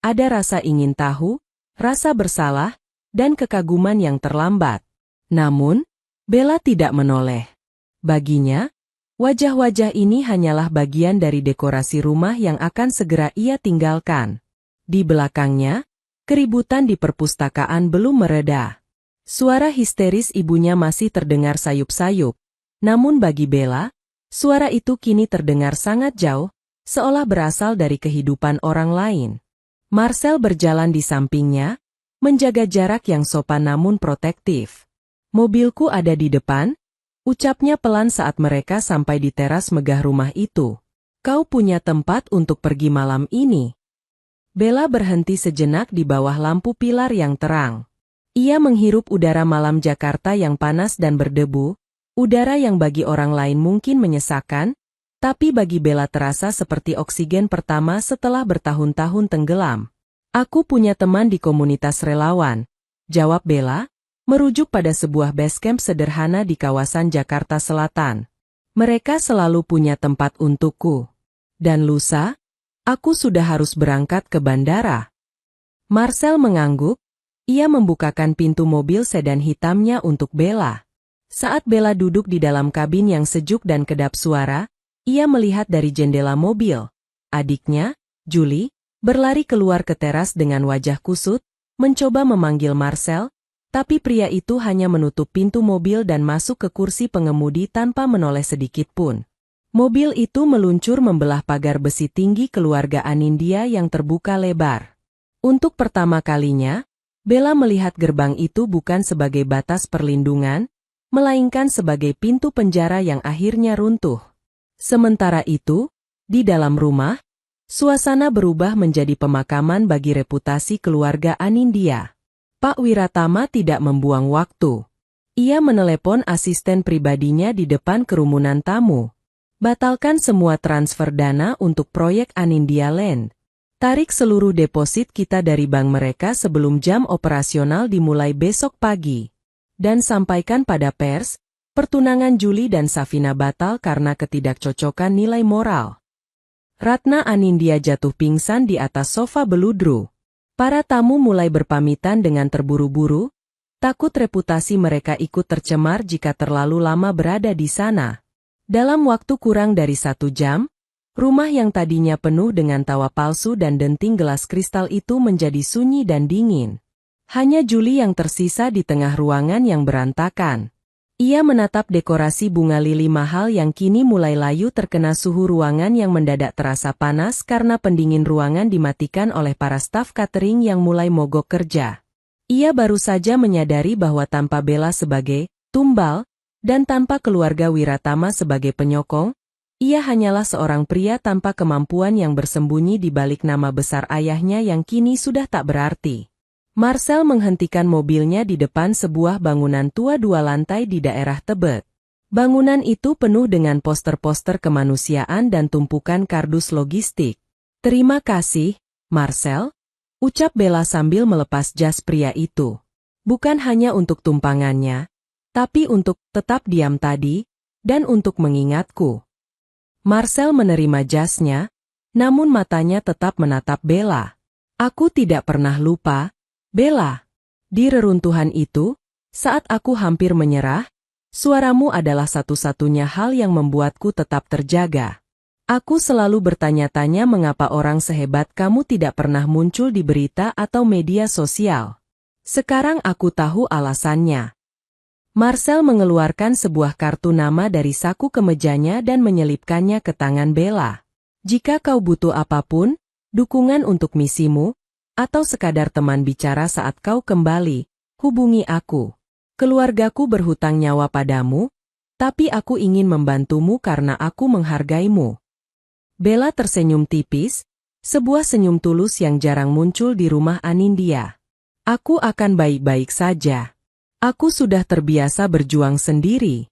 Ada rasa ingin tahu, rasa bersalah, dan kekaguman yang terlambat. Namun, Bella tidak menoleh. Baginya, wajah-wajah ini hanyalah bagian dari dekorasi rumah yang akan segera ia tinggalkan. Di belakangnya, keributan di perpustakaan belum mereda. Suara histeris ibunya masih terdengar sayup-sayup. Namun bagi Bella, suara itu kini terdengar sangat jauh, seolah berasal dari kehidupan orang lain. Marcel berjalan di sampingnya, menjaga jarak yang sopan namun protektif. Mobilku ada di depan, ucapnya pelan saat mereka sampai di teras megah rumah itu. Kau punya tempat untuk pergi malam ini. Bella berhenti sejenak di bawah lampu pilar yang terang. Ia menghirup udara malam Jakarta yang panas dan berdebu, udara yang bagi orang lain mungkin menyesakan, tapi bagi Bella terasa seperti oksigen pertama setelah bertahun-tahun tenggelam. Aku punya teman di komunitas relawan, jawab Bella, merujuk pada sebuah basecamp sederhana di kawasan Jakarta Selatan. Mereka selalu punya tempat untukku. Dan lusa, aku sudah harus berangkat ke bandara. Marcel mengangguk. Ia membukakan pintu mobil sedan hitamnya untuk Bella. Saat Bella duduk di dalam kabin yang sejuk dan kedap suara, ia melihat dari jendela mobil. Adiknya, Julie, berlari keluar ke teras dengan wajah kusut, mencoba memanggil Marcel, Tapi pria itu hanya menutup pintu mobil dan masuk ke kursi pengemudi tanpa menoleh sedikit pun. Mobil itu meluncur membelah pagar besi tinggi keluarga Anindya yang terbuka lebar. Untuk pertama kalinya, Bella melihat gerbang itu bukan sebagai batas perlindungan, melainkan sebagai pintu penjara yang akhirnya runtuh. Sementara itu, di dalam rumah, suasana berubah menjadi pemakaman bagi reputasi keluarga Anindya. Pak Wiratama tidak membuang waktu. Ia menelepon asisten pribadinya di depan kerumunan tamu. Batalkan semua transfer dana untuk proyek Anindya Land. Tarik seluruh deposit kita dari bank mereka sebelum jam operasional dimulai besok pagi. Dan sampaikan pada pers, pertunangan Juli dan Safina batal karena ketidakcocokan nilai moral. Ratna Anindya jatuh pingsan di atas sofa beludru. Para tamu mulai berpamitan dengan terburu-buru, takut reputasi mereka ikut tercemar jika terlalu lama berada di sana. Dalam waktu kurang dari 1 jam, rumah yang tadinya penuh dengan tawa palsu dan denting gelas kristal itu menjadi sunyi dan dingin. Hanya Juli yang tersisa di tengah ruangan yang berantakan. Ia menatap dekorasi bunga lili mahal yang kini mulai layu terkena suhu ruangan yang mendadak terasa panas karena pendingin ruangan dimatikan oleh para staf catering yang mulai mogok kerja. Ia baru saja menyadari bahwa tanpa Bella sebagai tumbal, dan tanpa keluarga Wiratama sebagai penyokong, ia hanyalah seorang pria tanpa kemampuan yang bersembunyi di balik nama besar ayahnya yang kini sudah tak berarti. Marcel menghentikan mobilnya di depan sebuah bangunan tua 2 lantai di daerah Tebet. Bangunan itu penuh dengan poster-poster kemanusiaan dan tumpukan kardus logistik. "Terima kasih, Marcel," ucap Bella sambil melepas jas pria itu. "Bukan hanya untuk tumpangannya, tapi untuk tetap diam tadi, dan untuk mengingatku." Marcel menerima jasnya, namun matanya tetap menatap Bella. "Aku tidak pernah lupa, Bella. Di reruntuhan itu, saat aku hampir menyerah, suaramu adalah satu-satunya hal yang membuatku tetap terjaga. Aku selalu bertanya-tanya mengapa orang sehebat kamu tidak pernah muncul di berita atau media sosial. Sekarang aku tahu alasannya." Marcel mengeluarkan sebuah kartu nama dari saku kemejanya dan menyelipkannya ke tangan Bella. "Jika kau butuh apapun, dukungan untuk misimu, atau sekadar teman bicara saat kau kembali, hubungi aku. Keluargaku berhutang nyawa padamu, tapi aku ingin membantumu karena aku menghargaimu." Bella tersenyum tipis, sebuah senyum tulus yang jarang muncul di rumah Anindya. "Aku akan baik-baik saja. Aku sudah terbiasa berjuang sendiri."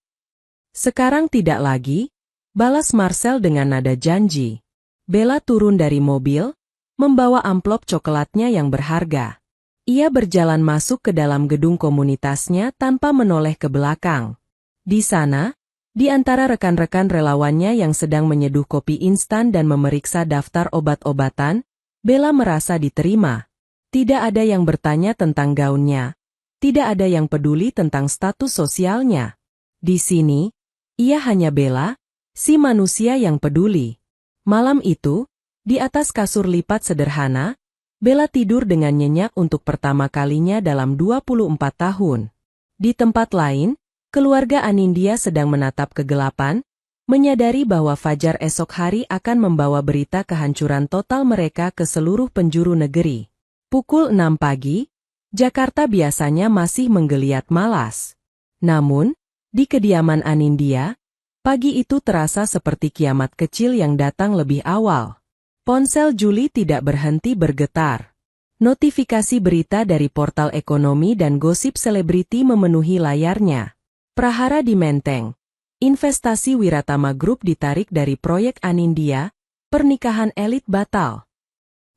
"Sekarang tidak lagi," balas Marcel dengan nada janji. Bella turun dari mobil, membawa amplop coklatnya yang berharga. Ia berjalan masuk ke dalam gedung komunitasnya tanpa menoleh ke belakang. Di sana, di antara rekan-rekan relawannya yang sedang menyeduh kopi instan dan memeriksa daftar obat-obatan, Bella merasa diterima. Tidak ada yang bertanya tentang gaunnya. Tidak ada yang peduli tentang status sosialnya. Di sini, ia hanya Bella, si manusia yang peduli. Malam itu, di atas kasur lipat sederhana, Bella tidur dengan nyenyak untuk pertama kalinya dalam 24 tahun. Di tempat lain, keluarga Anindya sedang menatap kegelapan, menyadari bahwa fajar esok hari akan membawa berita kehancuran total mereka ke seluruh penjuru negeri. Pukul 6 pagi, Jakarta biasanya masih menggeliat malas. Namun, di kediaman Anindya, pagi itu terasa seperti kiamat kecil yang datang lebih awal. Ponsel Juli tidak berhenti bergetar. Notifikasi berita dari portal ekonomi dan gosip selebriti memenuhi layarnya. Prahara di Menteng. Investasi Wiratama Group ditarik dari proyek Anindya, pernikahan elit batal.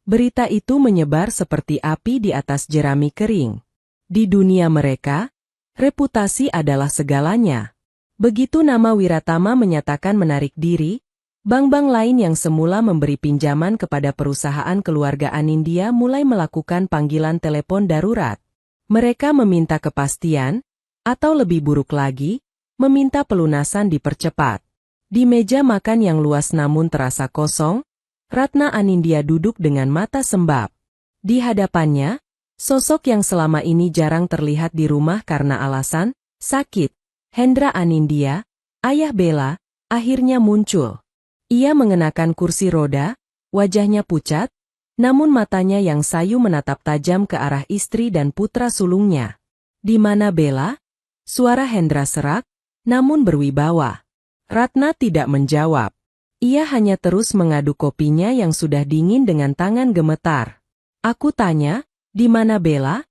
Berita itu menyebar seperti api di atas jerami kering. Di dunia mereka, reputasi adalah segalanya. Begitu nama Wiratama menyatakan menarik diri, bank-bank lain yang semula memberi pinjaman kepada perusahaan keluarga Anindya mulai melakukan panggilan telepon darurat. Mereka meminta kepastian, atau lebih buruk lagi, meminta pelunasan dipercepat. Di meja makan yang luas namun terasa kosong, Ratna Anindya duduk dengan mata sembab. Di hadapannya, Sosok yang selama ini jarang terlihat di rumah karena alasan sakit, Hendra Anindya, ayah Bella, akhirnya muncul. Ia mengenakan kursi roda, wajahnya pucat, namun matanya yang sayu menatap tajam ke arah istri dan putra sulungnya. "Di mana Bella?" Suara Hendra serak, namun berwibawa. Ratna tidak menjawab. Ia hanya terus mengaduk kopinya yang sudah dingin dengan tangan gemetar. "Aku tanya, di mana Bella?"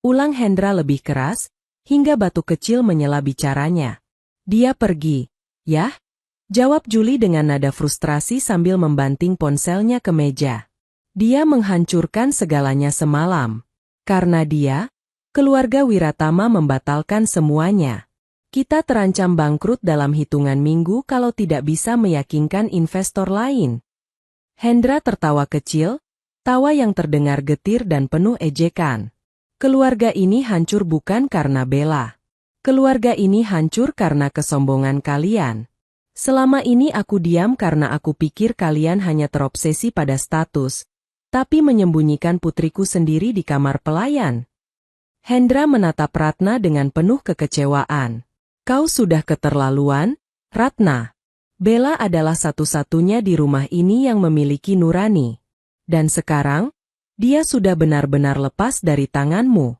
Ulang Hendra lebih keras, hingga batu kecil menyela bicaranya. "Dia pergi." "Yah?" Jawab Juli dengan nada frustrasi sambil membanting ponselnya ke meja. "Dia menghancurkan segalanya semalam. Karena dia, keluarga Wiratama membatalkan semuanya. Kita terancam bangkrut dalam hitungan minggu kalau tidak bisa meyakinkan investor lain." Hendra tertawa kecil, tawa yang terdengar getir dan penuh ejekan. "Keluarga ini hancur bukan karena Bella. Keluarga ini hancur karena kesombongan kalian. Selama ini aku diam karena aku pikir kalian hanya terobsesi pada status, tapi menyembunyikan putriku sendiri di kamar pelayan." Hendra menatap Ratna dengan penuh kekecewaan. "Kau sudah keterlaluan, Ratna. Bella adalah satu-satunya di rumah ini yang memiliki nurani. Dan sekarang, dia sudah benar-benar lepas dari tanganmu."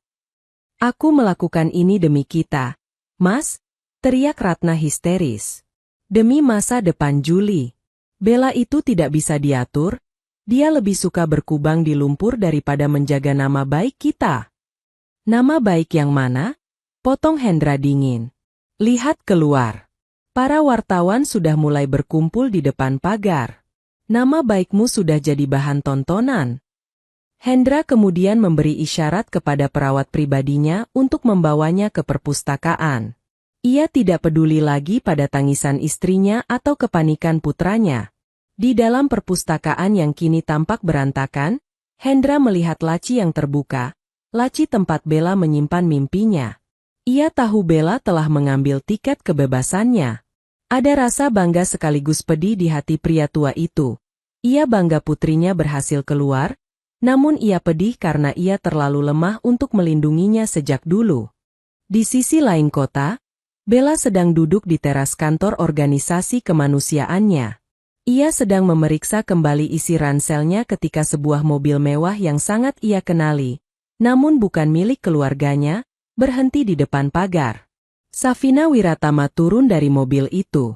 "Aku melakukan ini demi kita, Mas," teriak Ratna histeris. "Demi masa depan Juli. Bella itu tidak bisa diatur, dia lebih suka berkubang di lumpur daripada menjaga nama baik kita." "Nama baik yang mana?" potong Hendra dingin. "Lihat keluar." Para wartawan sudah mulai berkumpul di depan pagar. "Nama baikmu sudah jadi bahan tontonan." Hendra kemudian memberi isyarat kepada perawat pribadinya untuk membawanya ke perpustakaan. Ia tidak peduli lagi pada tangisan istrinya atau kepanikan putranya. Di dalam perpustakaan yang kini tampak berantakan, Hendra melihat laci yang terbuka, laci tempat Bella menyimpan mimpinya. Ia tahu Bella telah mengambil tiket kebebasannya. Ada rasa bangga sekaligus pedih di hati pria tua itu. Ia bangga putrinya berhasil keluar, namun ia pedih karena ia terlalu lemah untuk melindunginya sejak dulu. Di sisi lain kota, Bella sedang duduk di teras kantor organisasi kemanusiaannya. Ia sedang memeriksa kembali isi ranselnya ketika sebuah mobil mewah yang sangat ia kenali, namun bukan milik keluarganya, berhenti di depan pagar. Safina Wiratama turun dari mobil itu.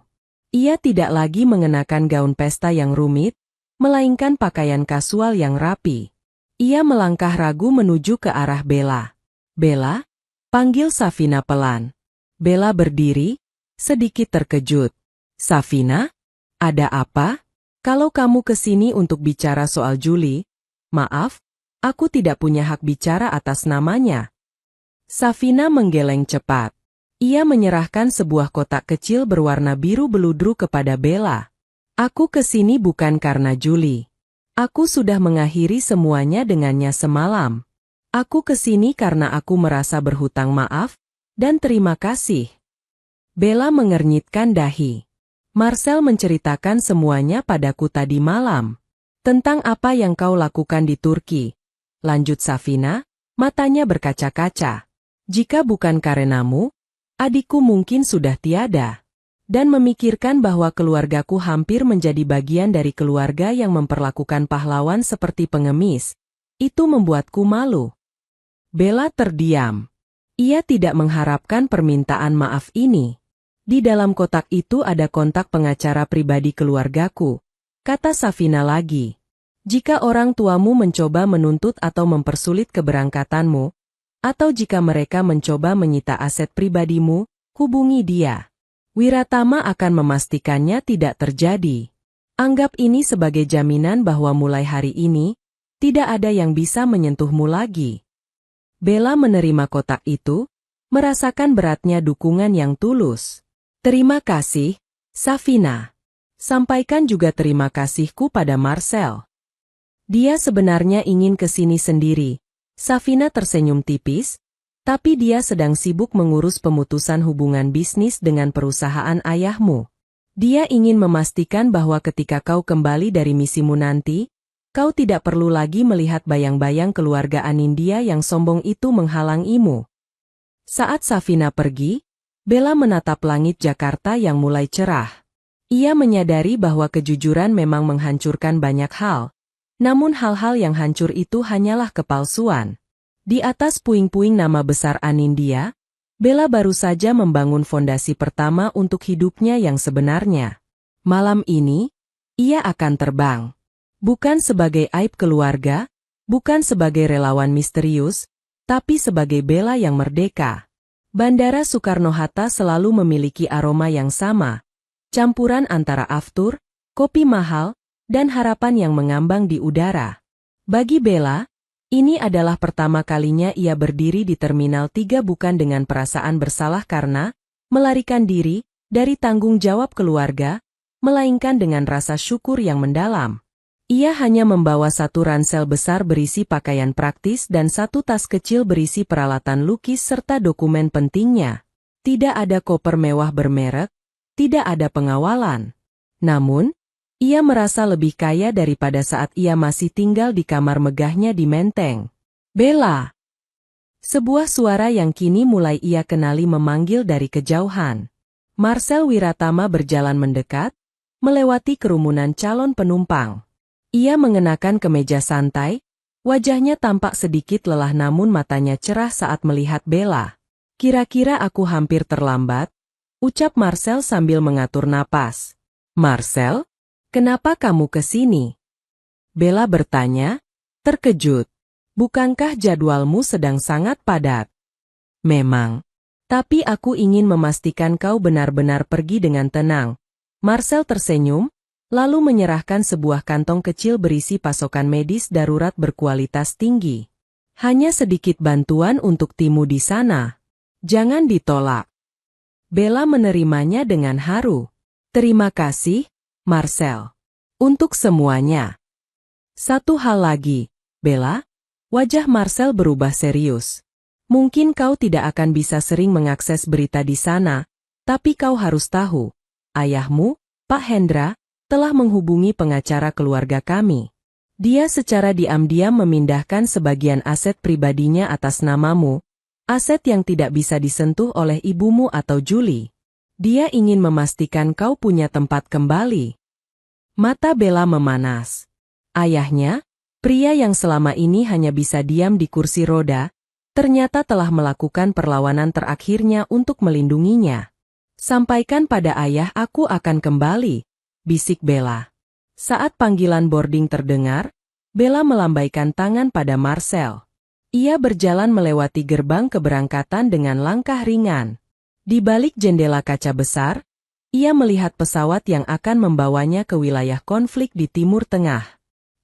Ia tidak lagi mengenakan gaun pesta yang rumit, melainkan pakaian kasual yang rapi. Ia melangkah ragu menuju ke arah Bella. "Bella?" panggil Safina pelan. Bella berdiri, sedikit terkejut. "Safina? Ada apa?" "Kalau kamu ke sini untuk bicara soal Juli, maaf, aku tidak punya hak bicara atas namanya." Safina menggeleng cepat. Ia menyerahkan sebuah kotak kecil berwarna biru beludru kepada Bella. "Aku ke sini bukan karena Juli. Aku sudah mengakhiri semuanya dengannya semalam. Aku ke sini karena aku merasa berhutang maaf dan terima kasih." Bella mengernyitkan dahi. "Marcel menceritakan semuanya padaku tadi malam. Tentang apa yang kau lakukan di Turki," lanjut Safina, matanya berkaca-kaca. "Jika bukan karenamu, adikku mungkin sudah tiada. Dan memikirkan bahwa keluargaku hampir menjadi bagian dari keluarga yang memperlakukan pahlawan seperti pengemis, itu membuatku malu." Bella terdiam. Ia tidak mengharapkan permintaan maaf ini. "Di dalam kotak itu ada kontak pengacara pribadi keluargaku," kata Safina lagi. "Jika orang tuamu mencoba menuntut atau mempersulit keberangkatanmu, atau jika mereka mencoba menyita aset pribadimu, hubungi dia. Wiratama akan memastikannya tidak terjadi. Anggap ini sebagai jaminan bahwa mulai hari ini, tidak ada yang bisa menyentuhmu lagi." Bella menerima kotak itu, merasakan beratnya dukungan yang tulus. "Terima kasih, Safina. Sampaikan juga terima kasihku pada Marcel. Dia sebenarnya ingin ke sini sendiri." Safina tersenyum tipis, "tapi dia sedang sibuk mengurus pemutusan hubungan bisnis dengan perusahaan ayahmu. Dia ingin memastikan bahwa ketika kau kembali dari misimu nanti, Kau tidak perlu lagi melihat bayang-bayang keluarga Anindya yang sombong itu menghalangimu. Saat Safina pergi, Bella menatap langit Jakarta yang mulai cerah. Ia menyadari bahwa kejujuran memang menghancurkan banyak hal. Namun hal-hal yang hancur itu hanyalah kepalsuan. Di atas puing-puing nama besar Anindya, Bella baru saja membangun fondasi pertama untuk hidupnya yang sebenarnya. Malam ini, ia akan terbang. Bukan sebagai aib keluarga, bukan sebagai relawan misterius, tapi sebagai Bella yang merdeka. Bandara Soekarno-Hatta selalu memiliki aroma yang sama, campuran antara aftur, kopi mahal, dan harapan yang mengambang di udara. Bagi Bella, ini adalah pertama kalinya ia berdiri di Terminal 3 bukan dengan perasaan bersalah karena melarikan diri dari tanggung jawab keluarga, melainkan dengan rasa syukur yang mendalam. Ia hanya membawa satu ransel besar berisi pakaian praktis dan satu tas kecil berisi peralatan lukis serta dokumen pentingnya. Tidak ada koper mewah bermerek, tidak ada pengawalan. Namun, ia merasa lebih kaya daripada saat ia masih tinggal di kamar megahnya di Menteng. Bella! Sebuah suara yang kini mulai ia kenali memanggil dari kejauhan. Marcel Wiratama berjalan mendekat, melewati kerumunan calon penumpang. Ia mengenakan kemeja santai, wajahnya tampak sedikit lelah namun matanya cerah saat melihat Bella. Kira-kira aku hampir terlambat, ucap Marcel sambil mengatur napas. Marcel, kenapa kamu ke sini? Bella bertanya, terkejut. Bukankah jadwalmu sedang sangat padat? Memang. Tapi aku ingin memastikan kau benar-benar pergi dengan tenang. Marcel tersenyum, lalu menyerahkan sebuah kantong kecil berisi pasokan medis darurat berkualitas tinggi. Hanya sedikit bantuan untuk timmu di sana. Jangan ditolak. Bella menerimanya dengan haru. Terima kasih, Marcel. Untuk semuanya. Satu hal lagi, Bella. Wajah Marcel berubah serius. Mungkin kau tidak akan bisa sering mengakses berita di sana, tapi kau harus tahu. Ayahmu, Pak Hendra, telah menghubungi pengacara keluarga kami. Dia secara diam-diam memindahkan sebagian aset pribadinya atas namamu, aset yang tidak bisa disentuh oleh ibumu atau Julie. Dia ingin memastikan kau punya tempat kembali. Mata Bella memanas. Ayahnya, pria yang selama ini hanya bisa diam di kursi roda, ternyata telah melakukan perlawanan terakhirnya untuk melindunginya. Sampaikan pada ayah aku akan kembali, bisik Bella. Saat panggilan boarding terdengar, Bella melambaikan tangan pada Marcel. Ia berjalan melewati gerbang keberangkatan dengan langkah ringan. Di balik jendela kaca besar, ia melihat pesawat yang akan membawanya ke wilayah konflik di Timur Tengah.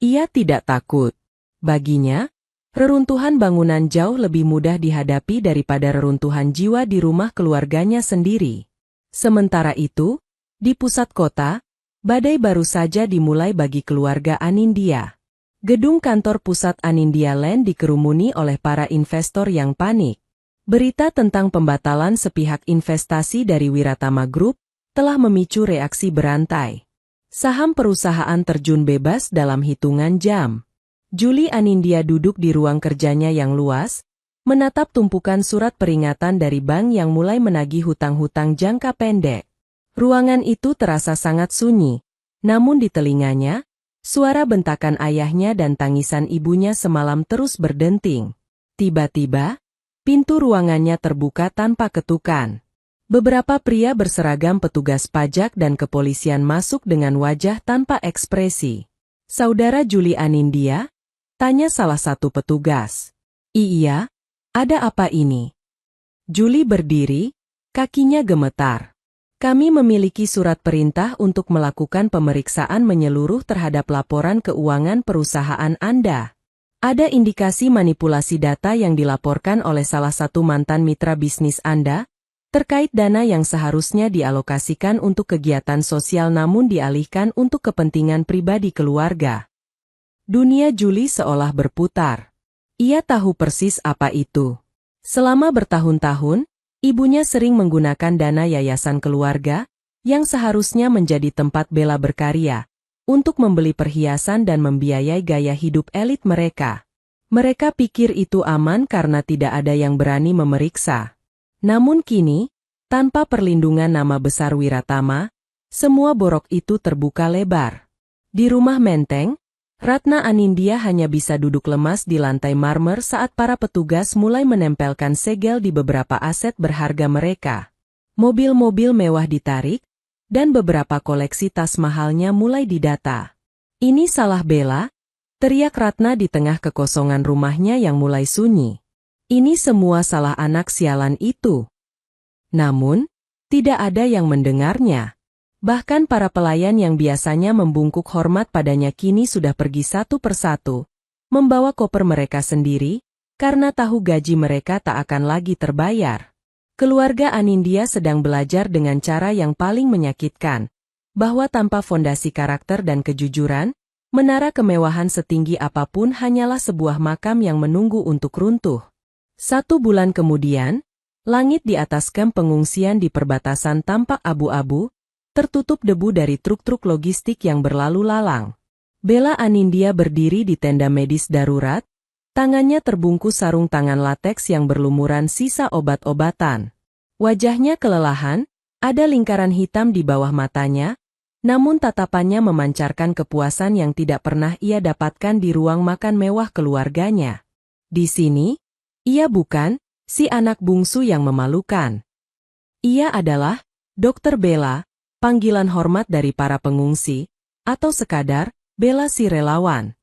Ia tidak takut. Baginya, reruntuhan bangunan jauh lebih mudah dihadapi daripada reruntuhan jiwa di rumah keluarganya sendiri. Sementara itu, di pusat kota, badai baru saja dimulai bagi keluarga Anindya. Gedung kantor pusat Anindya Land dikerumuni oleh para investor yang panik. Berita tentang pembatalan sepihak investasi dari Wiratama Group telah memicu reaksi berantai. Saham perusahaan terjun bebas dalam hitungan jam. Julie Anindya duduk di ruang kerjanya yang luas, menatap tumpukan surat peringatan dari bank yang mulai menagih hutang-hutang jangka pendek. Ruangan itu terasa sangat sunyi, namun di telinganya, suara bentakan ayahnya dan tangisan ibunya semalam terus berdenting. Tiba-tiba, pintu ruangannya terbuka tanpa ketukan. Beberapa pria berseragam petugas pajak dan kepolisian masuk dengan wajah tanpa ekspresi. Saudara Julie Anindya? Tanya salah satu petugas. Iya, ada apa ini? Julie berdiri, kakinya gemetar. Kami memiliki surat perintah untuk melakukan pemeriksaan menyeluruh terhadap laporan keuangan perusahaan Anda. Ada indikasi manipulasi data yang dilaporkan oleh salah satu mantan mitra bisnis Anda, terkait dana yang seharusnya dialokasikan untuk kegiatan sosial namun dialihkan untuk kepentingan pribadi keluarga. Dunia Julie seolah berputar. Ia tahu persis apa itu. Selama bertahun-tahun, ibunya sering menggunakan dana yayasan keluarga, yang seharusnya menjadi tempat Bella berkarya, untuk membeli perhiasan dan membiayai gaya hidup elit mereka. Mereka pikir itu aman karena tidak ada yang berani memeriksa. Namun kini, tanpa perlindungan nama besar Wiratama, semua borok itu terbuka lebar. Di rumah Menteng, Ratna Anindya hanya bisa duduk lemas di lantai marmer saat para petugas mulai menempelkan segel di beberapa aset berharga mereka. Mobil-mobil mewah ditarik, dan beberapa koleksi tas mahalnya mulai didata. "Ini salah Bella," teriak Ratna di tengah kekosongan rumahnya yang mulai sunyi. "Ini semua salah anak sialan itu." Namun, tidak ada yang mendengarnya. Bahkan para pelayan yang biasanya membungkuk hormat padanya kini sudah pergi satu persatu, membawa koper mereka sendiri, karena tahu gaji mereka tak akan lagi terbayar. Keluarga Anindya sedang belajar dengan cara yang paling menyakitkan, bahwa tanpa fondasi karakter dan kejujuran, menara kemewahan setinggi apapun hanyalah sebuah makam yang menunggu untuk runtuh. 1 bulan kemudian, langit di atas kamp pengungsian di perbatasan tampak abu-abu, tertutup debu dari truk-truk logistik yang berlalu lalang. Bella Anindya berdiri di tenda medis darurat, tangannya terbungkus sarung tangan lateks yang berlumuran sisa obat-obatan. Wajahnya kelelahan, ada lingkaran hitam di bawah matanya, namun tatapannya memancarkan kepuasan yang tidak pernah ia dapatkan di ruang makan mewah keluarganya. Di sini, ia bukan si anak bungsu yang memalukan. Ia adalah Dr. Bella, panggilan hormat dari para pengungsi, atau sekadar Bella si relawan.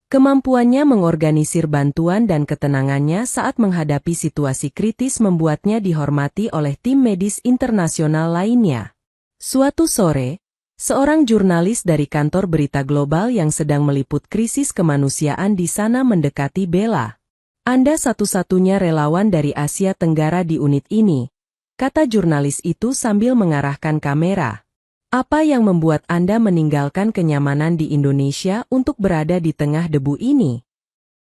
Kemampuannya mengorganisir bantuan dan ketenangannya saat menghadapi situasi kritis membuatnya dihormati oleh tim medis internasional lainnya. Suatu sore, seorang jurnalis dari kantor berita global yang sedang meliput krisis kemanusiaan di sana mendekati Bella. "Anda satu-satunya relawan dari Asia Tenggara di unit ini," kata jurnalis itu sambil mengarahkan kamera. "Apa yang membuat Anda meninggalkan kenyamanan di Indonesia untuk berada di tengah debu ini?"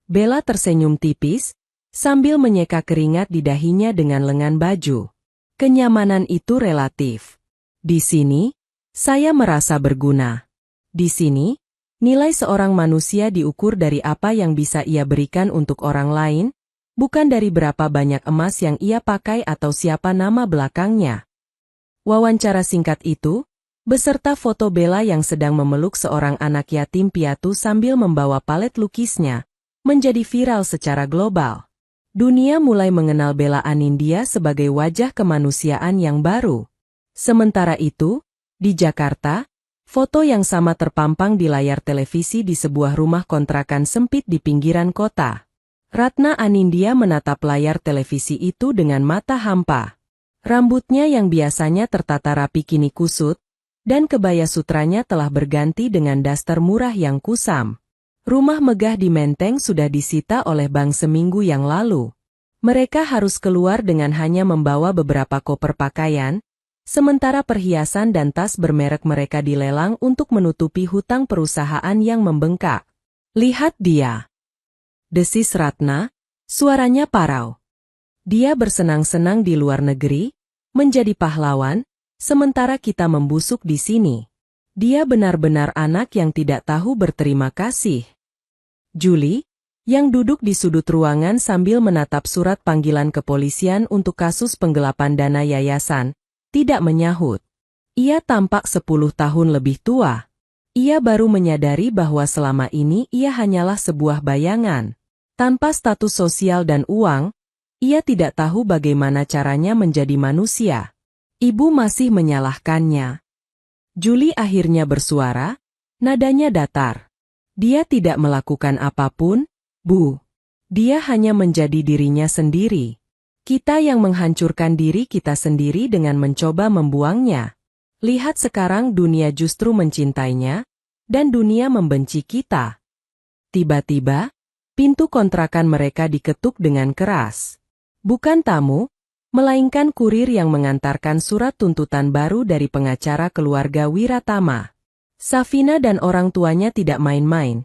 Bella tersenyum tipis, sambil menyeka keringat di dahinya dengan lengan baju. "Kenyamanan itu relatif. Di sini, saya merasa berguna. Di sini, nilai seorang manusia diukur dari apa yang bisa ia berikan untuk orang lain, bukan dari berapa banyak emas yang ia pakai atau siapa nama belakangnya." Wawancara singkat itu, beserta foto Bella yang sedang memeluk seorang anak yatim piatu sambil membawa palet lukisnya, menjadi viral secara global. Dunia mulai mengenal Bella Anindya sebagai wajah kemanusiaan yang baru. Sementara itu, di Jakarta, foto yang sama terpampang di layar televisi di sebuah rumah kontrakan sempit di pinggiran kota. Ratna Anindya menatap layar televisi itu dengan mata hampa. Rambutnya yang biasanya tertata rapi kini kusut, dan kebaya sutranya telah berganti dengan daster murah yang kusam. Rumah megah di Menteng sudah disita oleh bank seminggu yang lalu. Mereka harus keluar dengan hanya membawa beberapa koper pakaian, sementara perhiasan dan tas bermerek mereka dilelang untuk menutupi hutang perusahaan yang membengkak. "Lihat dia," desis Ratna, suaranya parau. "Dia bersenang-senang di luar negeri, menjadi pahlawan, sementara kita membusuk di sini. Dia benar-benar anak yang tidak tahu berterima kasih." Julie, yang duduk di sudut ruangan sambil menatap surat panggilan kepolisian untuk kasus penggelapan dana yayasan, tidak menyahut. Ia tampak 10 tahun lebih tua. Ia baru menyadari bahwa selama ini ia hanyalah sebuah bayangan. Tanpa status sosial dan uang, ia tidak tahu bagaimana caranya menjadi manusia. Ibu masih menyalahkannya. Julie akhirnya bersuara, nadanya datar. "Dia tidak melakukan apapun, Bu. Dia hanya menjadi dirinya sendiri. Kita yang menghancurkan diri kita sendiri dengan mencoba membuangnya. Lihat sekarang dunia justru mencintainya, dan dunia membenci kita." Tiba-tiba, pintu kontrakan mereka diketuk dengan keras. Bukan tamu, melainkan kurir yang mengantarkan surat tuntutan baru dari pengacara keluarga Wiratama. Safina dan orang tuanya tidak main-main.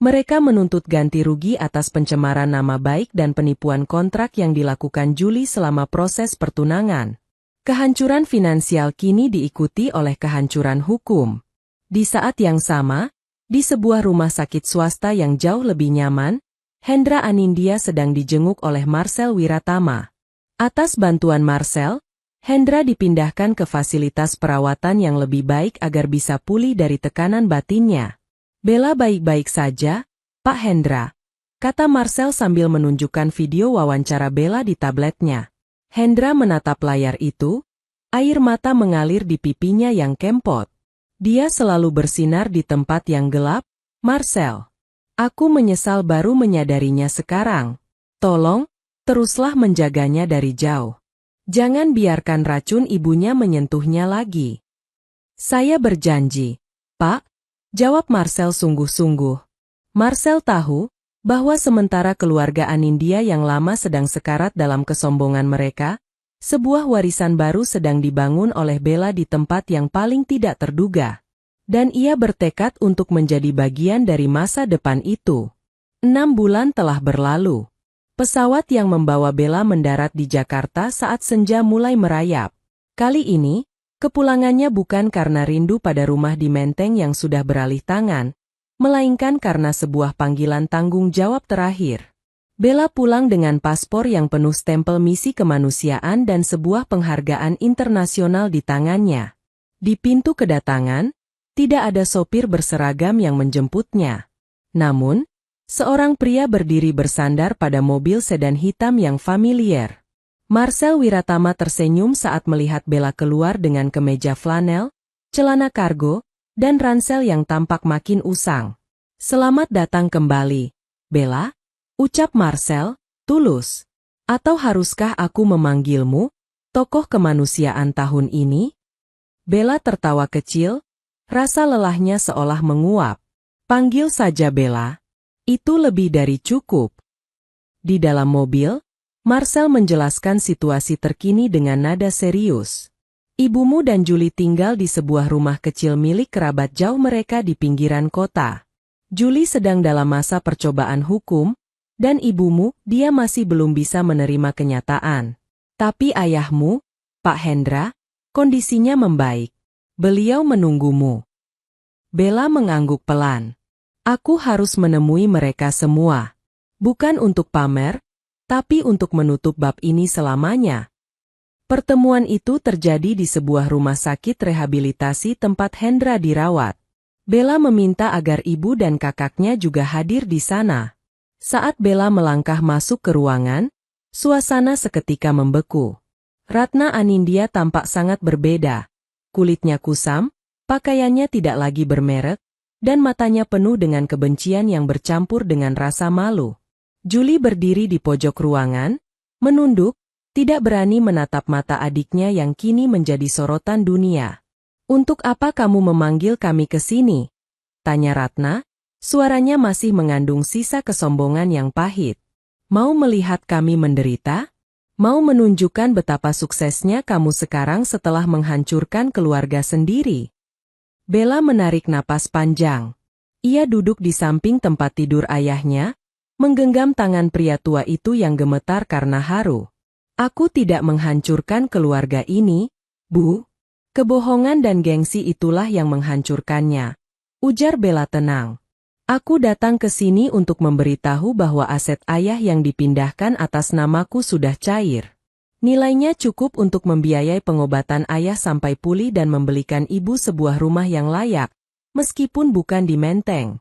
Mereka menuntut ganti rugi atas pencemaran nama baik dan penipuan kontrak yang dilakukan Julie selama proses pertunangan. Kehancuran finansial kini diikuti oleh kehancuran hukum. Di saat yang sama, di sebuah rumah sakit swasta yang jauh lebih nyaman, Hendra Anindya sedang dijenguk oleh Marcel Wiratama. Atas bantuan Marcel, Hendra dipindahkan ke fasilitas perawatan yang lebih baik agar bisa pulih dari tekanan batinnya. Bella baik-baik saja, Pak Hendra, kata Marcel sambil menunjukkan video wawancara Bella di tabletnya. Hendra menatap layar itu, air mata mengalir di pipinya yang kempot. Dia selalu bersinar di tempat yang gelap, Marcel. Aku menyesal baru menyadarinya sekarang. Tolong, teruslah menjaganya dari jauh. Jangan biarkan racun ibunya menyentuhnya lagi. Saya berjanji, Pak, jawab Marcel sungguh-sungguh. Marcel tahu bahwa sementara keluarga Anindya yang lama sedang sekarat dalam kesombongan mereka, sebuah warisan baru sedang dibangun oleh Bella di tempat yang paling tidak terduga. Dan ia bertekad untuk menjadi bagian dari masa depan itu. 6 bulan telah berlalu. Pesawat yang membawa Bella mendarat di Jakarta saat senja mulai merayap. Kali ini, kepulangannya bukan karena rindu pada rumah di Menteng yang sudah beralih tangan, melainkan karena sebuah panggilan tanggung jawab terakhir. Bella pulang dengan paspor yang penuh stempel misi kemanusiaan dan sebuah penghargaan internasional di tangannya. Di pintu kedatangan, tidak ada sopir berseragam yang menjemputnya. Namun, seorang pria berdiri bersandar pada mobil sedan hitam yang familiar. Marcel Wiratama tersenyum saat melihat Bella keluar dengan kemeja flanel, celana kargo, dan ransel yang tampak makin usang. Selamat datang kembali, Bella, ucap Marcel, tulus. Atau haruskah aku memanggilmu, tokoh kemanusiaan tahun ini? Bella tertawa kecil, rasa lelahnya seolah menguap. Panggil saja Bella. Itu lebih dari cukup. Di dalam mobil, Marcel menjelaskan situasi terkini dengan nada serius. Ibumu dan Julie tinggal di sebuah rumah kecil milik kerabat jauh mereka di pinggiran kota. Julie sedang dalam masa percobaan hukum, dan ibumu, dia masih belum bisa menerima kenyataan. Tapi ayahmu, Pak Hendra, kondisinya membaik. Beliau menunggumu. Bella mengangguk pelan. Aku harus menemui mereka semua. Bukan untuk pamer, tapi untuk menutup bab ini selamanya. Pertemuan itu terjadi di sebuah rumah sakit rehabilitasi tempat Hendra dirawat. Bella meminta agar ibu dan kakaknya juga hadir di sana. Saat Bella melangkah masuk ke ruangan, suasana seketika membeku. Ratna Anindya tampak sangat berbeda. Kulitnya kusam, pakaiannya tidak lagi bermerek, dan matanya penuh dengan kebencian yang bercampur dengan rasa malu. Julie berdiri di pojok ruangan, menunduk, tidak berani menatap mata adiknya yang kini menjadi sorotan dunia. Untuk apa kamu memanggil kami ke sini? Tanya Ratna. Suaranya masih mengandung sisa kesombongan yang pahit. Mau melihat kami menderita? Mau menunjukkan betapa suksesnya kamu sekarang setelah menghancurkan keluarga sendiri? Bella menarik napas panjang. Ia duduk di samping tempat tidur ayahnya, menggenggam tangan pria tua itu yang gemetar karena haru. Aku tidak menghancurkan keluarga ini, Bu. Kebohongan dan gengsi itulah yang menghancurkannya. Ujar Bella tenang. Aku datang ke sini untuk memberitahu bahwa aset ayah yang dipindahkan atas namaku sudah cair. Nilainya cukup untuk membiayai pengobatan ayah sampai pulih dan membelikan ibu sebuah rumah yang layak, meskipun bukan di Menteng.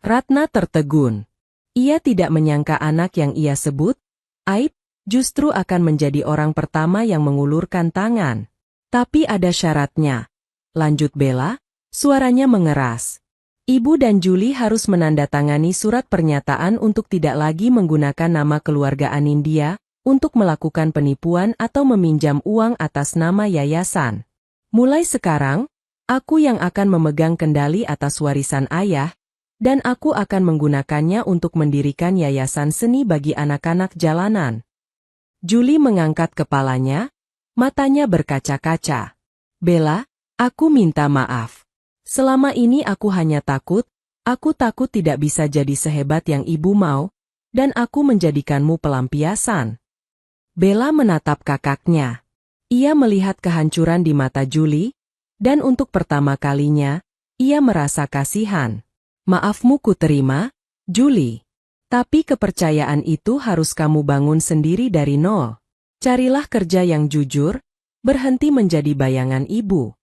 Ratna tertegun. Ia tidak menyangka anak yang ia sebut, Aib, justru akan menjadi orang pertama yang mengulurkan tangan. Tapi ada syaratnya. Lanjut Bella, suaranya mengeras. Ibu dan Julie harus menandatangani surat pernyataan untuk tidak lagi menggunakan nama keluarga Anindya untuk melakukan penipuan atau meminjam uang atas nama yayasan. Mulai sekarang, aku yang akan memegang kendali atas warisan ayah, dan aku akan menggunakannya untuk mendirikan yayasan seni bagi anak-anak jalanan. Julie mengangkat kepalanya, matanya berkaca-kaca. Bella, aku minta maaf. Selama ini aku hanya takut, aku takut tidak bisa jadi sehebat yang ibu mau, dan aku menjadikanmu pelampiasan. Bella menatap kakaknya. Ia melihat kehancuran di mata Julie, dan untuk pertama kalinya, Ia merasa kasihan. Maafmu ku terima, Julie. Tapi kepercayaan itu harus kamu bangun sendiri dari nol. Carilah kerja yang jujur, berhenti menjadi bayangan ibu.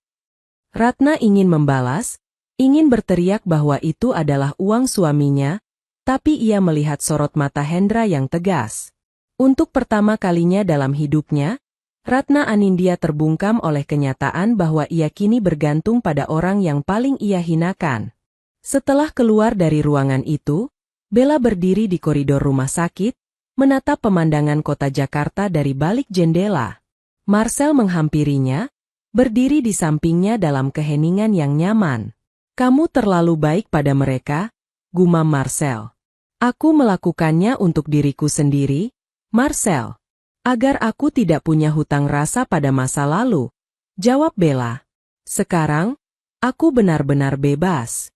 Ratna ingin membalas, ingin berteriak bahwa itu adalah uang suaminya, tapi ia melihat sorot mata Hendra yang tegas. Untuk pertama kalinya dalam hidupnya, Ratna Anindya terbungkam oleh kenyataan bahwa ia kini bergantung pada orang yang paling ia hinakan. Setelah keluar dari ruangan itu, Bella berdiri di koridor rumah sakit, menatap pemandangan kota Jakarta dari balik jendela. Marcel menghampirinya, berdiri di sampingnya dalam keheningan yang nyaman. Kamu terlalu baik pada mereka, gumam Marcel. Aku melakukannya untuk diriku sendiri, Marcel. Agar aku tidak punya hutang rasa pada masa lalu, jawab Bella. Sekarang, aku benar-benar bebas.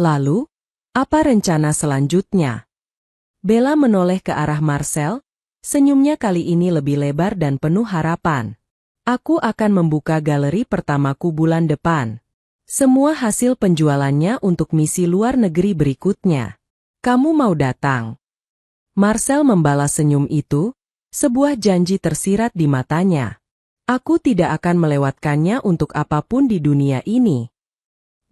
Lalu, apa rencana selanjutnya? Bella menoleh ke arah Marcel, senyumnya kali ini lebih lebar dan penuh harapan. Aku akan membuka galeri pertamaku bulan depan. Semua hasil penjualannya untuk misi luar negeri berikutnya. Kamu mau datang? Marcel membalas senyum itu, sebuah janji tersirat di matanya. Aku tidak akan melewatkannya untuk apapun di dunia ini.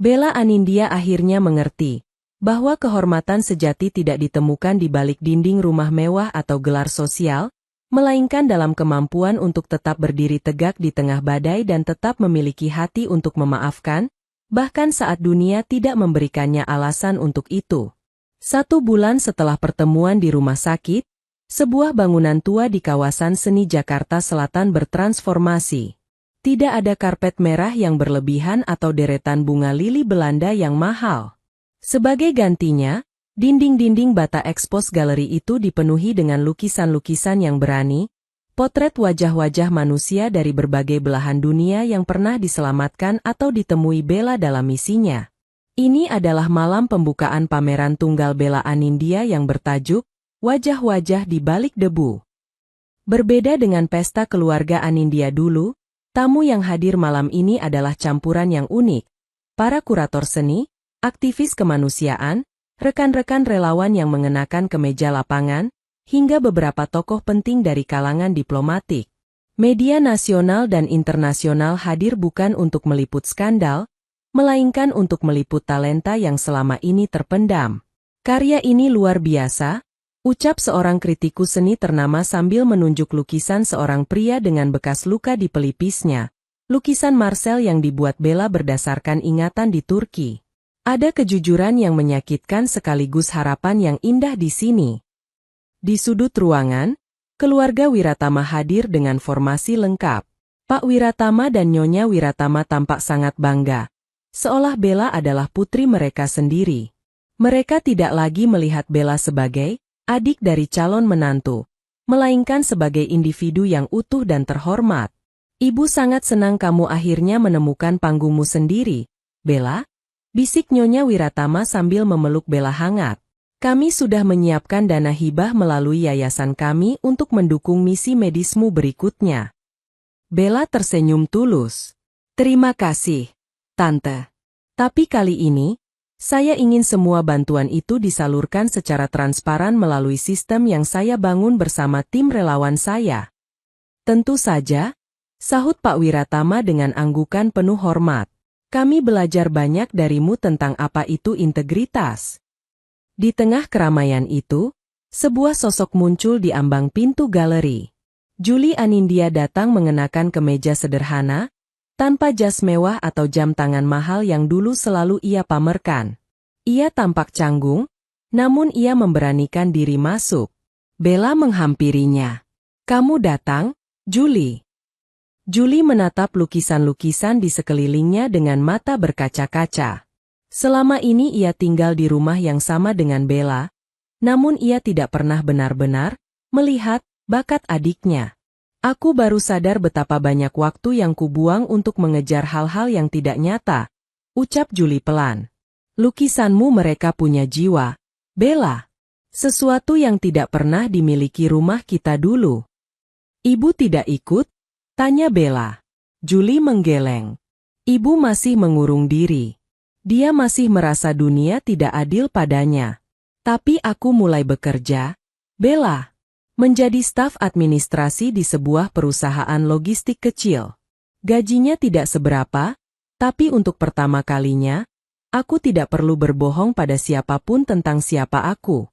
Bella Anindya akhirnya mengerti bahwa kehormatan sejati tidak ditemukan di balik dinding rumah mewah atau gelar sosial, melainkan dalam kemampuan untuk tetap berdiri tegak di tengah badai dan tetap memiliki hati untuk memaafkan, bahkan saat dunia tidak memberikannya alasan untuk itu. 1 bulan setelah pertemuan di rumah sakit, sebuah bangunan tua di kawasan seni Jakarta Selatan bertransformasi. Tidak ada karpet merah yang berlebihan atau deretan bunga lili Belanda yang mahal. Sebagai gantinya, dinding-dinding bata ekspos galeri itu dipenuhi dengan lukisan-lukisan yang berani, potret wajah-wajah manusia dari berbagai belahan dunia yang pernah diselamatkan atau ditemui Bella dalam misinya. Ini adalah malam pembukaan pameran tunggal Bella Anindya yang bertajuk Wajah-wajah di balik debu. Berbeda dengan pesta keluarga Anindya dulu, tamu yang hadir malam ini adalah campuran yang unik. Para kurator seni, aktivis kemanusiaan, rekan-rekan relawan yang mengenakan kemeja lapangan, hingga beberapa tokoh penting dari kalangan diplomatik. Media nasional dan internasional hadir bukan untuk meliput skandal, melainkan untuk meliput talenta yang selama ini terpendam. Karya ini luar biasa, ucap seorang kritikus seni ternama sambil menunjuk lukisan seorang pria dengan bekas luka di pelipisnya. Lukisan Marcel yang dibuat Bella berdasarkan ingatan di Turki. Ada kejujuran yang menyakitkan sekaligus harapan yang indah di sini. Di sudut ruangan, keluarga Wiratama hadir dengan formasi lengkap. Pak Wiratama dan Nyonya Wiratama tampak sangat bangga, seolah Bella adalah putri mereka sendiri. Mereka tidak lagi melihat Bella sebagai adik dari calon menantu, melainkan sebagai individu yang utuh dan terhormat. Ibu sangat senang kamu akhirnya menemukan panggungmu sendiri, Bella, bisik Nyonya Wiratama sambil memeluk Bella hangat. Kami sudah menyiapkan dana hibah melalui yayasan kami untuk mendukung misi medismu berikutnya. Bella tersenyum tulus. Terima kasih, Tante. Tapi kali ini, saya ingin semua bantuan itu disalurkan secara transparan melalui sistem yang saya bangun bersama tim relawan saya. Tentu saja, sahut Pak Wiratama dengan anggukan penuh hormat. Kami belajar banyak darimu tentang apa itu integritas. Di tengah keramaian itu, sebuah sosok muncul di ambang pintu galeri. Julie Anindya datang mengenakan kemeja sederhana, tanpa jas mewah atau jam tangan mahal yang dulu selalu ia pamerkan. Ia tampak canggung, namun ia memberanikan diri masuk. Bella menghampirinya. Kamu datang, Julie. Julie menatap lukisan-lukisan di sekelilingnya dengan mata berkaca-kaca. Selama ini ia tinggal di rumah yang sama dengan Bella, namun ia tidak pernah benar-benar melihat bakat adiknya. Aku baru sadar betapa banyak waktu yang kubuang untuk mengejar hal-hal yang tidak nyata, ucap Julie pelan. Lukisanmu mereka punya jiwa, Bella. Sesuatu yang tidak pernah dimiliki rumah kita dulu. Ibu tidak ikut? Tanya Bella. Julie menggeleng. Ibu masih mengurung diri. Dia masih merasa dunia tidak adil padanya. Tapi aku mulai bekerja, Bella, menjadi staf administrasi di sebuah perusahaan logistik kecil. Gajinya tidak seberapa, tapi untuk pertama kalinya, aku tidak perlu berbohong pada siapapun tentang siapa aku.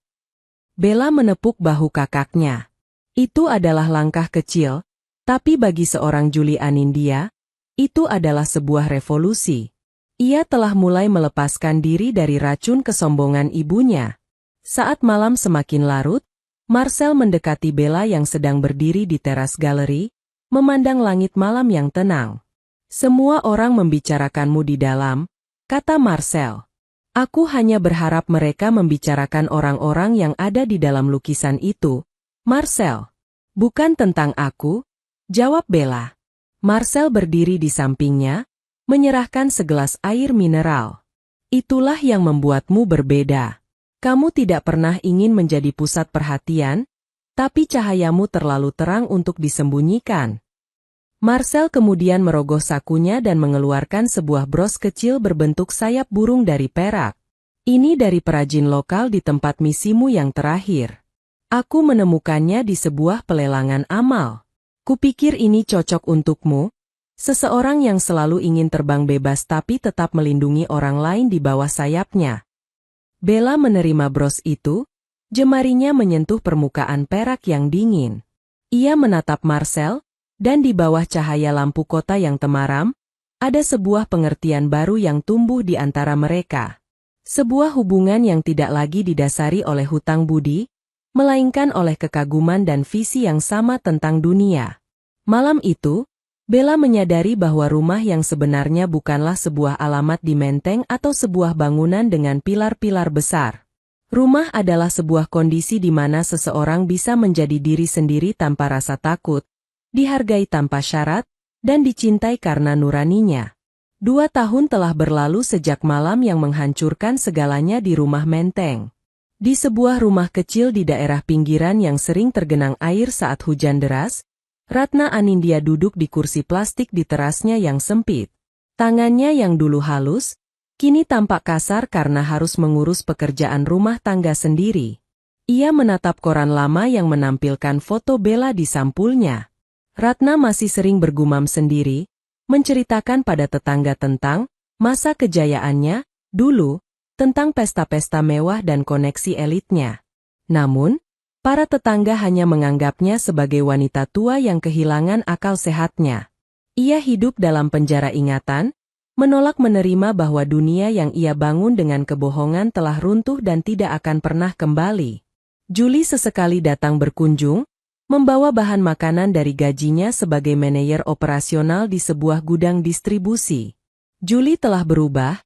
Bella menepuk bahu kakaknya. Itu adalah langkah kecil, tapi bagi seorang Julie Anindya, itu adalah sebuah revolusi. Ia telah mulai melepaskan diri dari racun kesombongan ibunya. Saat malam semakin larut, Marcel mendekati Bella yang sedang berdiri di teras galeri, memandang langit malam yang tenang. Semua orang membicarakanmu di dalam, kata Marcel. Aku hanya berharap mereka membicarakan orang-orang yang ada di dalam lukisan itu, Marcel. Bukan tentang aku, jawab Bella. Marcel berdiri di sampingnya, menyerahkan segelas air mineral. Itulah yang membuatmu berbeda. Kamu tidak pernah ingin menjadi pusat perhatian, tapi cahayamu terlalu terang untuk disembunyikan. Marcel kemudian merogoh sakunya dan mengeluarkan sebuah bros kecil berbentuk sayap burung dari perak. Ini dari perajin lokal di tempat misimu yang terakhir. Aku menemukannya di sebuah pelelangan amal. Kupikir ini cocok untukmu, seseorang yang selalu ingin terbang bebas tapi tetap melindungi orang lain di bawah sayapnya. Bella menerima bros itu, jemarinya menyentuh permukaan perak yang dingin. Ia menatap Marcel, dan di bawah cahaya lampu kota yang temaram, ada sebuah pengertian baru yang tumbuh di antara mereka. Sebuah hubungan yang tidak lagi didasari oleh hutang budi, melainkan oleh kekaguman dan visi yang sama tentang dunia. Malam itu, Bella menyadari bahwa rumah yang sebenarnya bukanlah sebuah alamat di Menteng atau sebuah bangunan dengan pilar-pilar besar. Rumah adalah sebuah kondisi di mana seseorang bisa menjadi diri sendiri tanpa rasa takut, dihargai tanpa syarat, dan dicintai karena nuraninya. 2 tahun telah berlalu sejak malam yang menghancurkan segalanya di rumah Menteng. Di sebuah rumah kecil di daerah pinggiran yang sering tergenang air saat hujan deras, Ratna Anindya duduk di kursi plastik di terasnya yang sempit. Tangannya yang dulu halus, kini tampak kasar karena harus mengurus pekerjaan rumah tangga sendiri. Ia menatap koran lama yang menampilkan foto Bella di sampulnya. Ratna masih sering bergumam sendiri, menceritakan pada tetangga tentang masa kejayaannya, dulu, tentang pesta-pesta mewah dan koneksi elitnya. Namun, para tetangga hanya menganggapnya sebagai wanita tua yang kehilangan akal sehatnya. Ia hidup dalam penjara ingatan, menolak menerima bahwa dunia yang ia bangun dengan kebohongan telah runtuh dan tidak akan pernah kembali. Julie sesekali datang berkunjung, membawa bahan makanan dari gajinya sebagai manajer operasional di sebuah gudang distribusi. Julie telah berubah,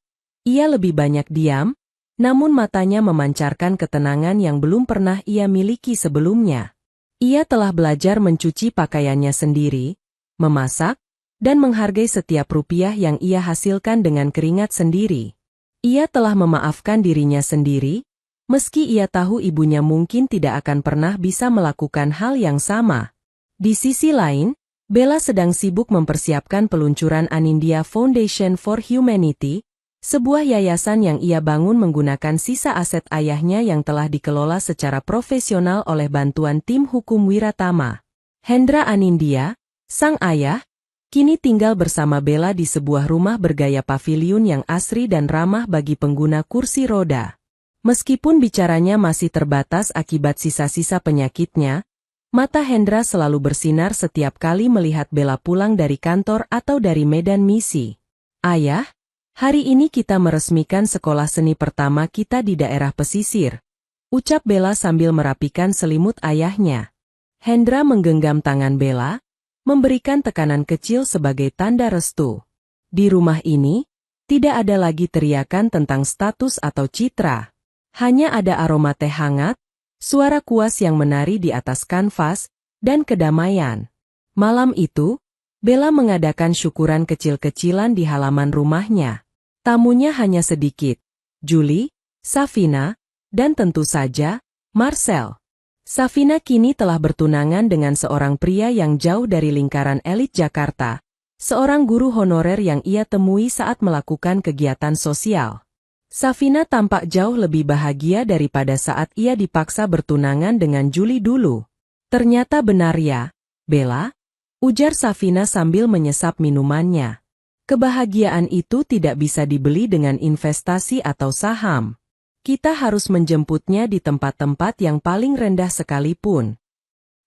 ia lebih banyak diam, namun matanya memancarkan ketenangan yang belum pernah ia miliki sebelumnya. Ia telah belajar mencuci pakaiannya sendiri, memasak, dan menghargai setiap rupiah yang ia hasilkan dengan keringat sendiri. Ia telah memaafkan dirinya sendiri, meski ia tahu ibunya mungkin tidak akan pernah bisa melakukan hal yang sama. Di sisi lain, Bella sedang sibuk mempersiapkan peluncuran Anindya Foundation for Humanity, sebuah yayasan yang ia bangun menggunakan sisa aset ayahnya yang telah dikelola secara profesional oleh bantuan tim hukum Wiratama. Hendra Anindya, sang ayah, kini tinggal bersama Bella di sebuah rumah bergaya paviliun yang asri dan ramah bagi pengguna kursi roda. Meskipun bicaranya masih terbatas akibat sisa-sisa penyakitnya, mata Hendra selalu bersinar setiap kali melihat Bella pulang dari kantor atau dari medan misi. Ayah, hari ini kita meresmikan sekolah seni pertama kita di daerah pesisir, ucap Bella sambil merapikan selimut ayahnya. Hendra menggenggam tangan Bella, memberikan tekanan kecil sebagai tanda restu. Di rumah ini, tidak ada lagi teriakan tentang status atau citra. Hanya ada aroma teh hangat, suara kuas yang menari di atas kanvas, dan kedamaian. Malam itu, Bella mengadakan syukuran kecil-kecilan di halaman rumahnya. Tamunya hanya sedikit, Julie, Safina, dan tentu saja, Marcel. Safina kini telah bertunangan dengan seorang pria yang jauh dari lingkaran elit Jakarta, seorang guru honorer yang ia temui saat melakukan kegiatan sosial. Safina tampak jauh lebih bahagia daripada saat ia dipaksa bertunangan dengan Julie dulu. Ternyata benar ya, Bella, ujar Safina sambil menyesap minumannya. Kebahagiaan itu tidak bisa dibeli dengan investasi atau saham. Kita harus menjemputnya di tempat-tempat yang paling rendah sekalipun.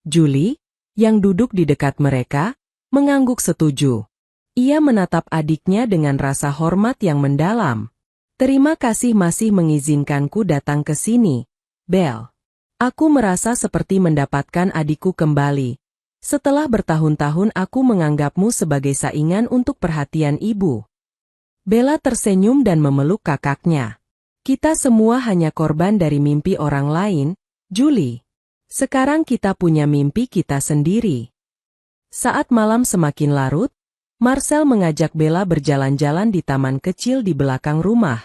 Julie, yang duduk di dekat mereka, mengangguk setuju. Ia menatap adiknya dengan rasa hormat yang mendalam. Terima kasih masih mengizinkanku datang ke sini, Belle. Aku merasa seperti mendapatkan adikku kembali. Setelah bertahun-tahun aku menganggapmu sebagai saingan untuk perhatian ibu. Bella tersenyum dan memeluk kakaknya. Kita semua hanya korban dari mimpi orang lain, Julie. Sekarang kita punya mimpi kita sendiri. Saat malam semakin larut, Marcel mengajak Bella berjalan-jalan di taman kecil di belakang rumah.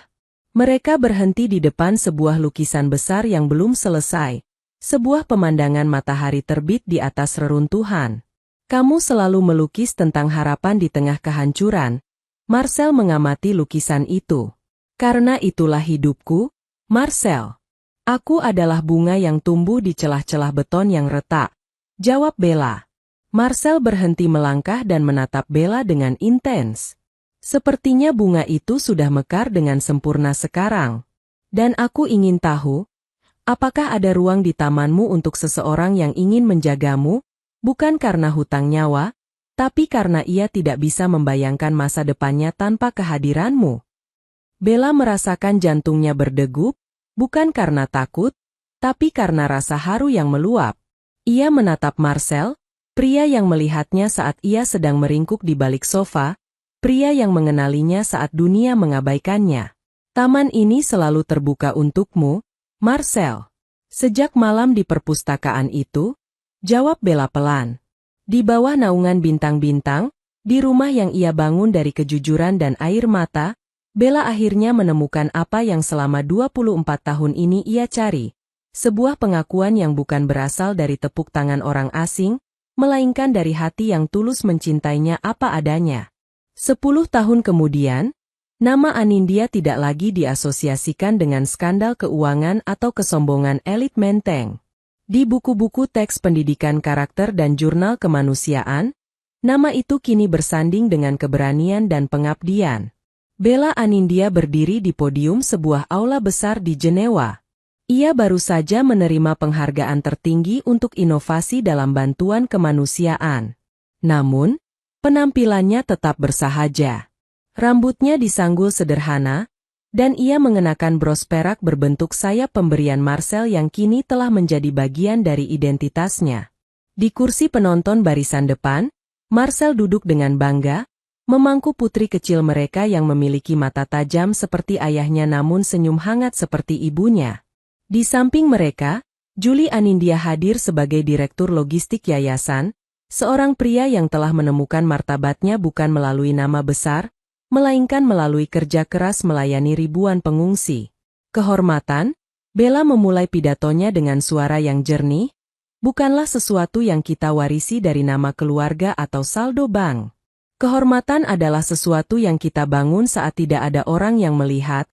Mereka berhenti di depan sebuah lukisan besar yang belum selesai, sebuah pemandangan matahari terbit di atas reruntuhan. Kamu selalu melukis tentang harapan di tengah kehancuran. Marcel mengamati lukisan itu. Karena itulah hidupku, Marcel. Aku adalah bunga yang tumbuh di celah-celah beton yang retak, jawab Bella. Marcel berhenti melangkah dan menatap Bella dengan intens. Sepertinya bunga itu sudah mekar dengan sempurna sekarang. Dan aku ingin tahu, apakah ada ruang di tamanmu untuk seseorang yang ingin menjagamu, bukan karena hutang nyawa, tapi karena ia tidak bisa membayangkan masa depannya tanpa kehadiranmu. Bella merasakan jantungnya berdegup, bukan karena takut, tapi karena rasa haru yang meluap. Ia menatap Marcel, pria yang melihatnya saat ia sedang meringkuk di balik sofa, pria yang mengenalinya saat dunia mengabaikannya. Taman ini selalu terbuka untukmu, Marcel. Sejak malam di perpustakaan itu, jawab Bella pelan. Di bawah naungan bintang-bintang, di rumah yang ia bangun dari kejujuran dan air mata, Bella akhirnya menemukan apa yang selama 24 tahun ini ia cari. Sebuah pengakuan yang bukan berasal dari tepuk tangan orang asing, melainkan dari hati yang tulus mencintainya apa adanya. 10 tahun kemudian, nama Anindya tidak lagi diasosiasikan dengan skandal keuangan atau kesombongan elit Menteng. Di buku-buku teks pendidikan karakter dan jurnal kemanusiaan, nama itu kini bersanding dengan keberanian dan pengabdian. Bella Anindya berdiri di podium sebuah aula besar di Jenewa. Ia baru saja menerima penghargaan tertinggi untuk inovasi dalam bantuan kemanusiaan. Namun, penampilannya tetap bersahaja. Rambutnya disanggul sederhana, dan ia mengenakan bros perak berbentuk sayap pemberian Marcel yang kini telah menjadi bagian dari identitasnya. Di kursi penonton barisan depan, Marcel duduk dengan bangga, memangku putri kecil mereka yang memiliki mata tajam seperti ayahnya namun senyum hangat seperti ibunya. Di samping mereka, Julie Anindya hadir sebagai direktur logistik yayasan, seorang pria yang telah menemukan martabatnya bukan melalui nama besar, melainkan melalui kerja keras melayani ribuan pengungsi. Kehormatan, Bella memulai pidatonya dengan suara yang jernih, bukanlah sesuatu yang kita warisi dari nama keluarga atau saldo bank. Kehormatan adalah sesuatu yang kita bangun saat tidak ada orang yang melihat,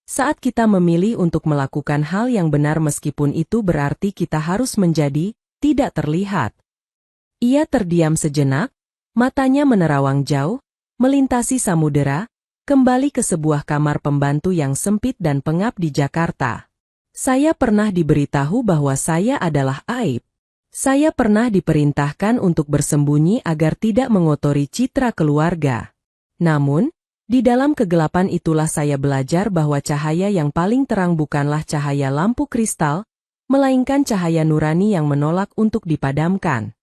saat kita memilih untuk melakukan hal yang benar meskipun itu berarti kita harus menjadi tidak terlihat. Ia terdiam sejenak, matanya menerawang jauh, melintasi samudera, kembali ke sebuah kamar pembantu yang sempit dan pengap di Jakarta. Saya pernah diberitahu bahwa saya adalah aib. Saya pernah diperintahkan untuk bersembunyi agar tidak mengotori citra keluarga. Namun, di dalam kegelapan itulah saya belajar bahwa cahaya yang paling terang bukanlah cahaya lampu kristal, melainkan cahaya nurani yang menolak untuk dipadamkan.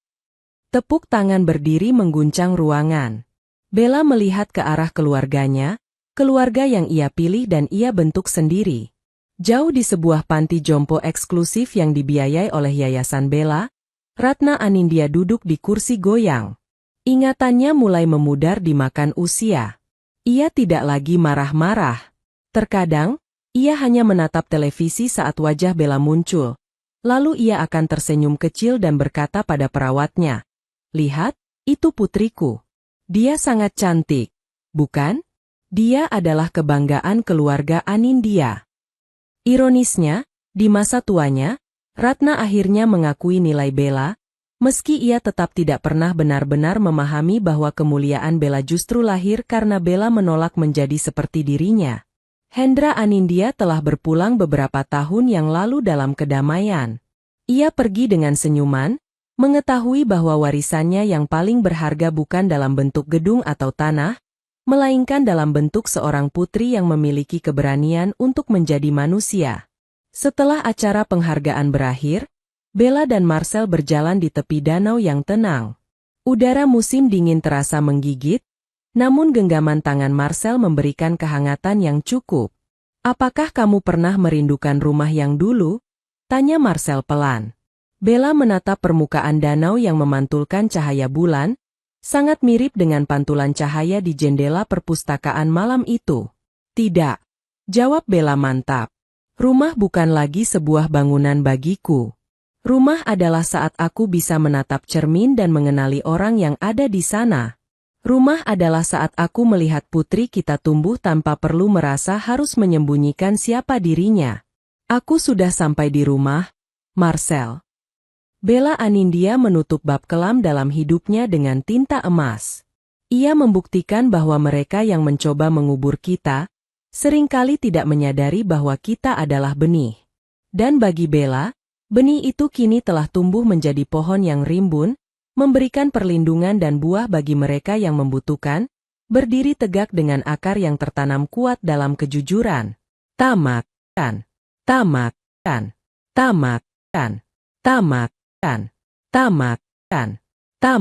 Tepuk tangan berdiri mengguncang ruangan. Bella melihat ke arah keluarganya, keluarga yang ia pilih dan ia bentuk sendiri. Jauh di sebuah panti jompo eksklusif yang dibiayai oleh Yayasan Bella, Ratna Anindya duduk di kursi goyang. Ingatannya mulai memudar dimakan usia. Ia tidak lagi marah-marah. Terkadang, ia hanya menatap televisi saat wajah Bella muncul. Lalu ia akan tersenyum kecil dan berkata pada perawatnya, "Lihat, itu putriku." Dia sangat cantik, bukan? Dia adalah kebanggaan keluarga Anindya. Ironisnya, di masa tuanya, Ratna akhirnya mengakui nilai Bella, meski ia tetap tidak pernah benar-benar memahami bahwa kemuliaan Bella justru lahir karena Bella menolak menjadi seperti dirinya. Hendra Anindya telah berpulang beberapa tahun yang lalu dalam kedamaian. Ia pergi dengan senyuman, mengetahui bahwa warisannya yang paling berharga bukan dalam bentuk gedung atau tanah, melainkan dalam bentuk seorang putri yang memiliki keberanian untuk menjadi manusia. Setelah acara penghargaan berakhir, Bella dan Marcel berjalan di tepi danau yang tenang. Udara musim dingin terasa menggigit, namun genggaman tangan Marcel memberikan kehangatan yang cukup. "Apakah kamu pernah merindukan rumah yang dulu?" tanya Marcel pelan. Bella menatap permukaan danau yang memantulkan cahaya bulan, sangat mirip dengan pantulan cahaya di jendela perpustakaan malam itu. "Tidak," jawab Bella mantap. "Rumah bukan lagi sebuah bangunan bagiku. Rumah adalah saat aku bisa menatap cermin dan mengenali orang yang ada di sana. Rumah adalah saat aku melihat putri kita tumbuh tanpa perlu merasa harus menyembunyikan siapa dirinya. Aku sudah sampai di rumah, Marcel." Bella Anindya menutup bab kelam dalam hidupnya dengan tinta emas. Ia membuktikan bahwa mereka yang mencoba mengubur kita, seringkali tidak menyadari bahwa kita adalah benih. Dan bagi Bella, benih itu kini telah tumbuh menjadi pohon yang rimbun, memberikan perlindungan dan buah bagi mereka yang membutuhkan, berdiri tegak dengan akar yang tertanam kuat dalam kejujuran. Tamat, kan? Tamat, kan? Tamat, kan? Tamat, kan? Tamat, kan?